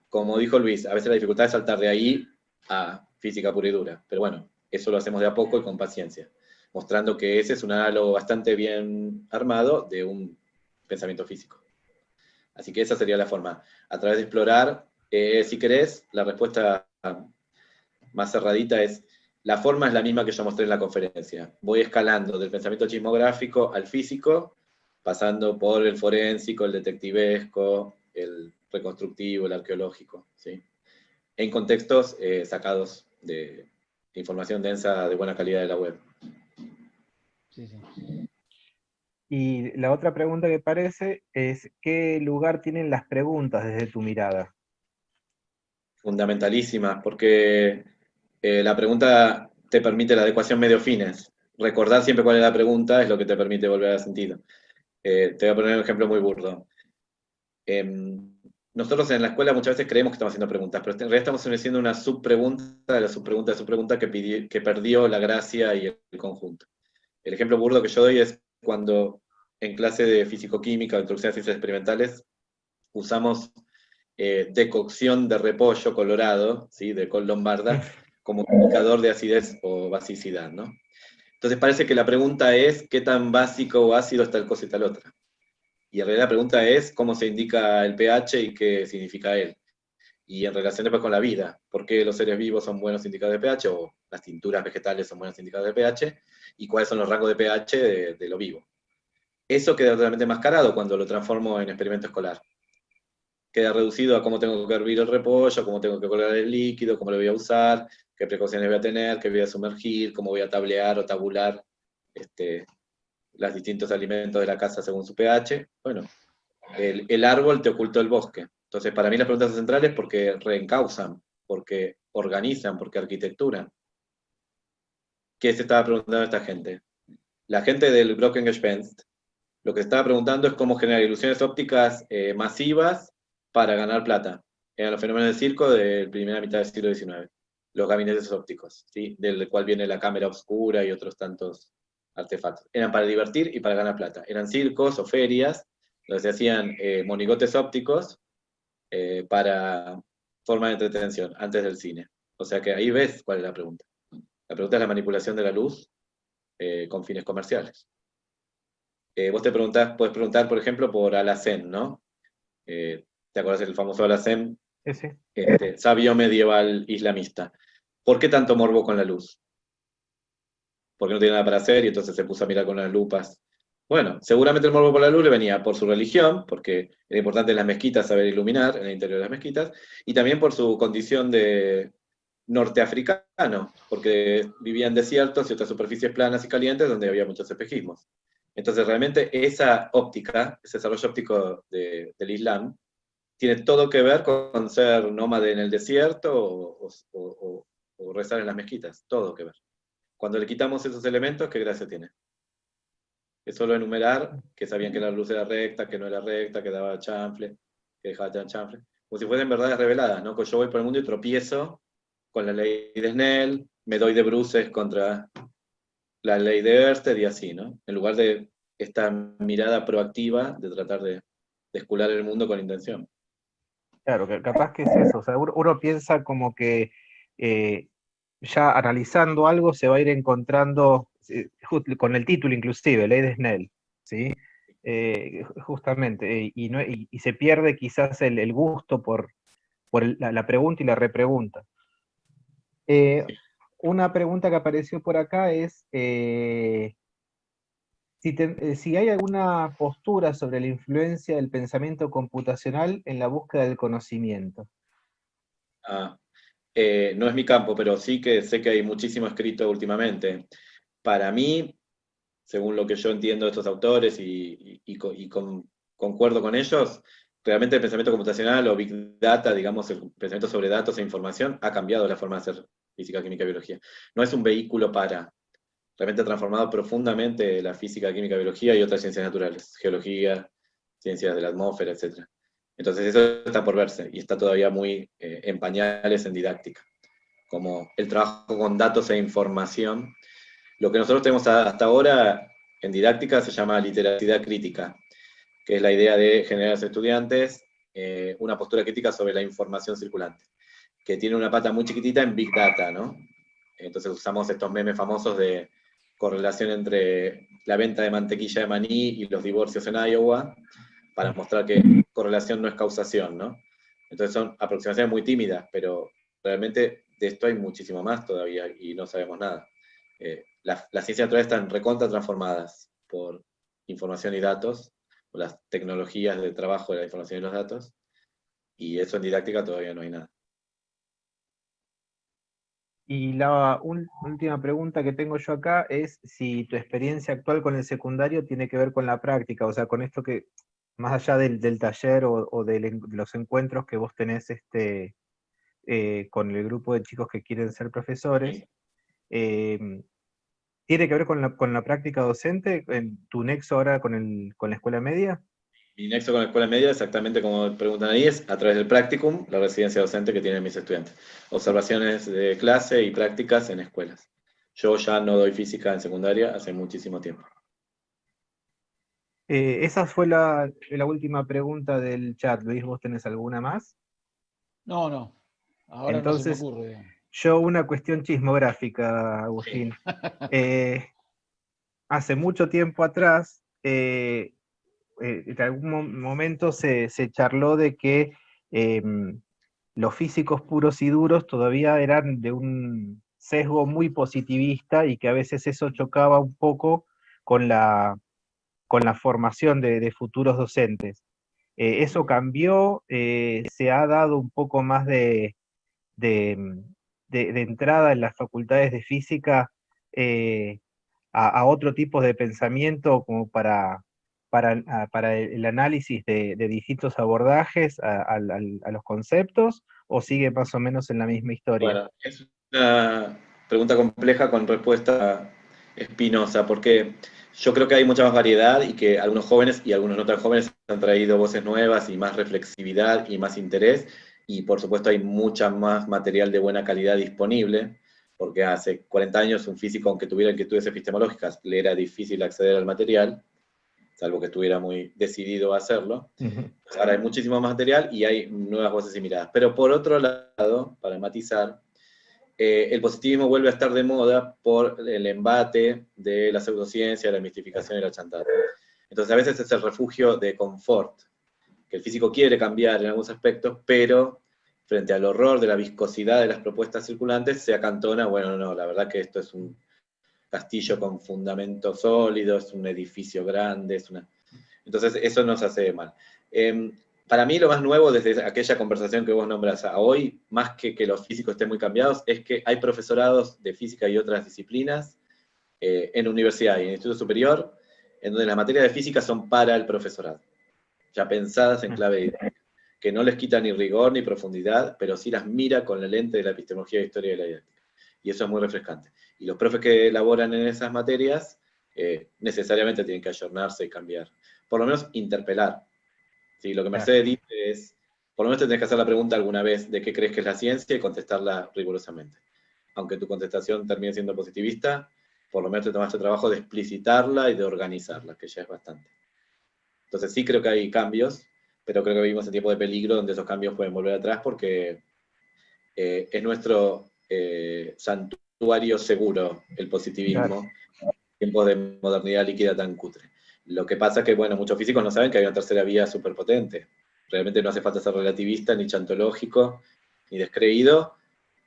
Como dijo Luis, a veces la dificultad es saltar de ahí a física pura y dura, pero bueno, eso lo hacemos de a poco y con paciencia, mostrando que ese es un análogo bastante bien armado de un pensamiento físico. Así que esa sería la forma, a través de explorar. Si querés, la respuesta más cerradita es, la forma es la misma que yo mostré en la conferencia. Voy escalando del pensamiento chismográfico al físico, pasando por el forénsico, el detectivesco, el reconstructivo, el arqueológico, ¿sí? En contextos sacados de información densa de buena calidad de la web. Sí, sí. Y la otra pregunta que parece es, ¿qué lugar tienen las preguntas desde tu mirada? Fundamentalísimas, porque la pregunta te permite la adecuación medio-fines. Recordar siempre cuál es la pregunta es lo que te permite volver al sentido. Te voy a poner un ejemplo muy burdo. Nosotros en la escuela muchas veces creemos que estamos haciendo preguntas, pero en realidad estamos haciendo una subpregunta de la subpregunta de subpregunta que perdió la gracia y el conjunto. El ejemplo burdo que yo doy es cuando en clase de físico-química o introducción a ciencias experimentales usamos decocción de repollo colorado, ¿sí? De col lombarda, como indicador de acidez o basicidad, ¿no? Entonces parece que la pregunta es qué tan básico o ácido está el cosa y tal otra. Y en realidad la pregunta es cómo se indica el pH y qué significa él. Y en relación después con la vida, por qué los seres vivos son buenos indicadores de pH o las tinturas vegetales son buenos indicadores de pH y cuáles son los rangos de pH de lo vivo. Eso queda totalmente mascarado cuando lo transformo en experimento escolar. Queda reducido a cómo tengo que hervir el repollo, cómo tengo que colar el líquido, cómo lo voy a usar, qué precauciones voy a tener, qué voy a sumergir, cómo voy a tablear o tabular los distintos alimentos de la casa según su pH. Bueno, el árbol te ocultó el bosque. Entonces, para mí las preguntas son centrales porque reencauzan, porque organizan, porque arquitecturan. ¿Qué se estaba preguntando esta gente? La gente del Glockengespenst lo que estaba preguntando es cómo generar ilusiones ópticas masivas para ganar plata. Eran los fenómenos del circo de la primera mitad del siglo XIX. Los gabinetes ópticos, ¿sí? Del cual viene la cámara oscura y otros tantos artefactos. Eran para divertir y para ganar plata. Eran circos o ferias donde se hacían monigotes ópticos para forma de entretención antes del cine. O sea que ahí ves cuál es la pregunta. La pregunta es la manipulación de la luz con fines comerciales. Vos podés preguntar, por ejemplo, por Alacén, ¿no? ¿Te acuerdas del famoso Alacén? Sí. Sabio medieval islamista. ¿Por qué tanto morbo con la luz? Porque no tenía nada para hacer y entonces se puso a mirar con las lupas. Bueno, seguramente el morbo por la luz le venía por su religión, porque era importante en las mezquitas saber iluminar, en el interior de las mezquitas, y también por su condición de norteafricano, porque vivía en desiertos y otras superficies planas y calientes donde había muchos espejismos. Entonces realmente esa óptica, ese desarrollo óptico del Islam, tiene todo que ver con ser nómade en el desierto o rezar en las mezquitas, todo que ver. Cuando le quitamos esos elementos, ¿qué gracia tiene? Es solo enumerar que sabían que la luz era recta, que no era recta, que daba chanfle, que dejaba chanfle, como si fuesen verdades reveladas, ¿no? Que yo voy por el mundo y tropiezo con la ley de Snell, me doy de bruces contra la ley de Ørsted y así, ¿no? En lugar de esta mirada proactiva de tratar de escular el mundo con intención. Claro, que capaz que es eso, o sea, uno piensa como que ya analizando algo se va a ir encontrando, con el título inclusive, Ley de Snell, ¿sí? Justamente, y se pierde quizás el gusto por la pregunta y la repregunta. Una pregunta que apareció por acá es, Si hay alguna postura sobre la influencia del pensamiento computacional en la búsqueda del conocimiento. Ah, no es mi campo, pero sí que sé que hay muchísimo escrito últimamente. Para mí, según lo que yo entiendo de estos autores concuerdo con ellos, realmente el pensamiento computacional o Big Data, digamos, el pensamiento sobre datos e información, ha cambiado la forma de hacer física, química y biología. No es un vehículo para, realmente ha transformado profundamente la física, química, biología y otras ciencias naturales, geología, ciencias de la atmósfera, etc. Entonces eso está por verse y está todavía muy en pañales en didáctica, como el trabajo con datos e información. Lo que nosotros tenemos hasta ahora en didáctica se llama literacidad crítica, que es la idea de generar a los estudiantes una postura crítica sobre la información circulante, que tiene una pata muy chiquitita en Big Data, ¿no? Entonces usamos estos memes famosos de correlación entre la venta de mantequilla de maní y los divorcios en Iowa, para mostrar que correlación no es causación, ¿no? Entonces son aproximaciones muy tímidas, pero realmente de esto hay muchísimo más todavía y no sabemos nada. Las ciencias naturales están recontra transformadas por información y datos, por las tecnologías de trabajo de la información y los datos, y eso en didáctica todavía no hay nada. Y la última pregunta que tengo yo acá es si tu experiencia actual con el secundario tiene que ver con la práctica, o sea, con esto que, más allá del taller o de los encuentros que vos tenés con el grupo de chicos que quieren ser profesores, eh, ¿tiene que ver con la práctica docente, en tu nexo ahora con la escuela media? Mi nexo con la escuela media, exactamente como preguntan ahí, es a través del practicum, la residencia docente que tienen mis estudiantes. Observaciones de clase y prácticas en escuelas. Yo ya no doy física en secundaria hace muchísimo tiempo. Esa fue la última pregunta del chat. Luis, ¿vos tenés alguna más? No, no. Ahora no se me Entonces, ocurre, digamos. yo una cuestión chismográfica, Sí. Agustín. Hace mucho tiempo atrás, en algún momento se charló de que los físicos puros y duros todavía eran de un sesgo muy positivista y que a veces eso chocaba un poco con la formación de futuros docentes. Eso cambió, se ha dado un poco más de, de entrada en las facultades de física eh, a otro tipo de pensamiento como para el análisis de distintos abordajes a los conceptos, o sigue más o menos en la misma historia? Bueno, es una pregunta compleja con respuesta espinosa, porque yo creo que hay mucha más variedad y que algunos jóvenes y algunos no tan jóvenes han traído voces nuevas y más reflexividad y más interés, y por supuesto hay mucha más material de buena calidad disponible, porque hace 40 años un físico, aunque tuviera inquietudes epistemológicas, le era difícil acceder al material, salvo que estuviera muy decidido a hacerlo. Ujú. Ahora hay muchísimo más material y hay nuevas voces y miradas. Pero por otro lado, para matizar, el positivismo vuelve a estar de moda por el embate de la pseudociencia, la mistificación y la chantada. Entonces a veces es el refugio de confort, que el físico quiere cambiar en algunos aspectos, pero frente al horror de la viscosidad de las propuestas circulantes se acantona, bueno, no, la verdad que esto es un castillo con fundamentos sólidos, es un edificio grande, entonces eso nos hace mal. Para mí lo más nuevo desde aquella conversación que vos nombras a hoy, más que los físicos estén muy cambiados, es que hay profesorados de física y otras disciplinas en universidad y en instituto superior, en donde las materias de física son para el profesorado, ya pensadas en clave didáctica, que no les quita ni rigor ni profundidad, pero sí las mira con la lente de la epistemología e historia de la didáctica. Y eso es muy refrescante. Y los profes que elaboran en esas materias necesariamente tienen que ayornarse y cambiar. Por lo menos interpelar. ¿Sí? Lo que Claro. Mercedes dice es, por lo menos te tenés que hacer la pregunta alguna vez de qué crees que es la ciencia y contestarla rigurosamente. Aunque tu contestación termine siendo positivista, por lo menos te tomaste el trabajo de explicitarla y de organizarla, que ya es bastante. Entonces sí creo que hay cambios, pero creo que vivimos en tiempo de peligro donde esos cambios pueden volver atrás porque es nuestro santuario seguro el positivismo, Claro. en tiempos de modernidad líquida tan cutre. Lo que pasa es que, bueno, muchos físicos no saben que hay una tercera vía súper potente. Realmente no hace falta ser relativista, ni chantológico, ni descreído,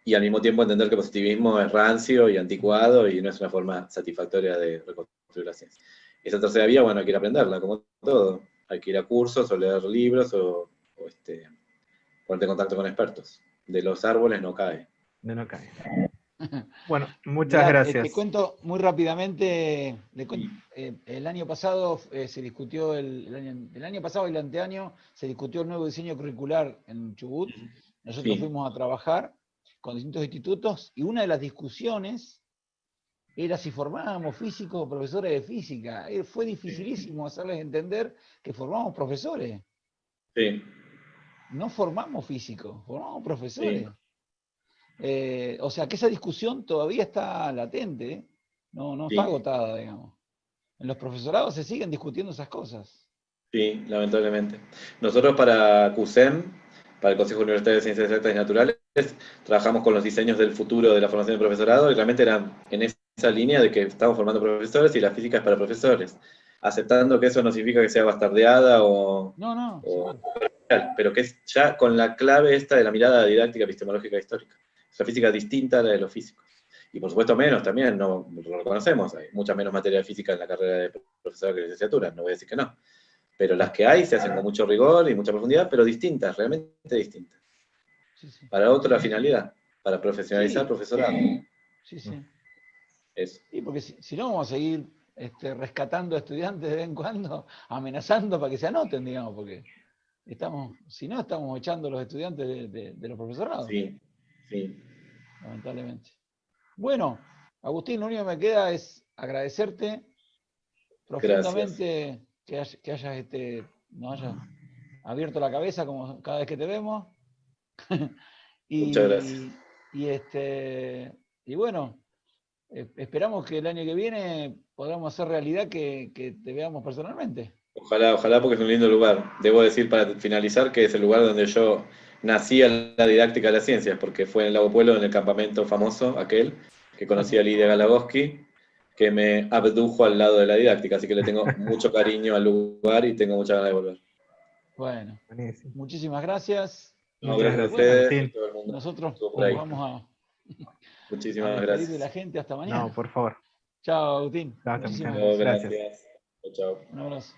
y al mismo tiempo entender que el positivismo es rancio y anticuado y no es una forma satisfactoria de reconstruir la ciencia. Esa tercera vía, bueno, hay que ir a aprenderla, como todo. Hay que ir a cursos o leer libros o ponerte en contacto con expertos. De los árboles no cae. De no caer. Bueno, muchas Mirá, te gracias. cuento muy rápidamente, el año pasado se discutió, el año pasado y el anteaño se discutió el nuevo diseño curricular en Chubut. Nosotros Sí. fuimos a trabajar con distintos institutos y una de las discusiones era si formábamos físicos o profesores de física. Fue dificilísimo hacerles entender que formamos profesores. Sí, No formamos físicos, formamos profesores. sí, O sea que esa discusión todavía está latente, ¿eh? No está sí, agotada, digamos. En los profesorados se siguen discutiendo esas cosas. sí, lamentablemente. Nosotros para CUSEM, para el Consejo Universitario de Ciencias Exactas y Naturales, trabajamos con los diseños del futuro de la formación del profesorado y realmente era en esa línea de que estamos formando profesores y la física es para profesores, aceptando que eso no significa que sea bastardeada No, o seguro. pero que es ya con la clave esta de la mirada didáctica, epistemológica e histórica. Es una física distinta a la de los físicos. Y por supuesto menos también, no lo reconocemos, hay mucha menos materia de física en la carrera de profesor que de licenciatura, no voy a decir que no. Pero las que hay se hacen con mucho rigor y mucha profundidad, pero distintas, realmente distintas. Sí, sí. Para otra finalidad, para profesionalizar Sí, profesorado. sí. Eso. Sí, porque si no vamos a seguir rescatando a estudiantes de vez en cuando, amenazando para que se anoten, digamos, porque si no, estamos echando a los estudiantes de los profesorados, Sí, sí. lamentablemente. Bueno, Agustín, lo único que me queda es agradecerte Gracias. profundamente que hayas, nos hayas abierto la cabeza como cada vez que te vemos. Muchas gracias. Y bueno, esperamos que el año que viene podamos hacer realidad que te veamos personalmente. Ojalá, ojalá, porque es un lindo lugar. Debo decir para finalizar que es el lugar donde yo nací en la didáctica de las ciencias, porque fue en el Lago Pueblo, en el campamento famoso, aquel, que conocí a Lidia Galagoski, que me abdujo al lado de la didáctica, así que le tengo mucho cariño al lugar y tengo muchas ganas de volver. Bueno, Buenísimo. muchísimas gracias. No, Muchas gracias a Y gracias, bueno, ustedes y a Agustín. todo el mundo que nosotros estuvo por nos ahí. vamos a Muchísimas despedir de la gracias. gente hasta No, mañana. por favor. Chao, Agustín. Chao, hasta Muchísimas mañana. No, gracias. Gracias. gracias. Chao, chao. Un abrazo.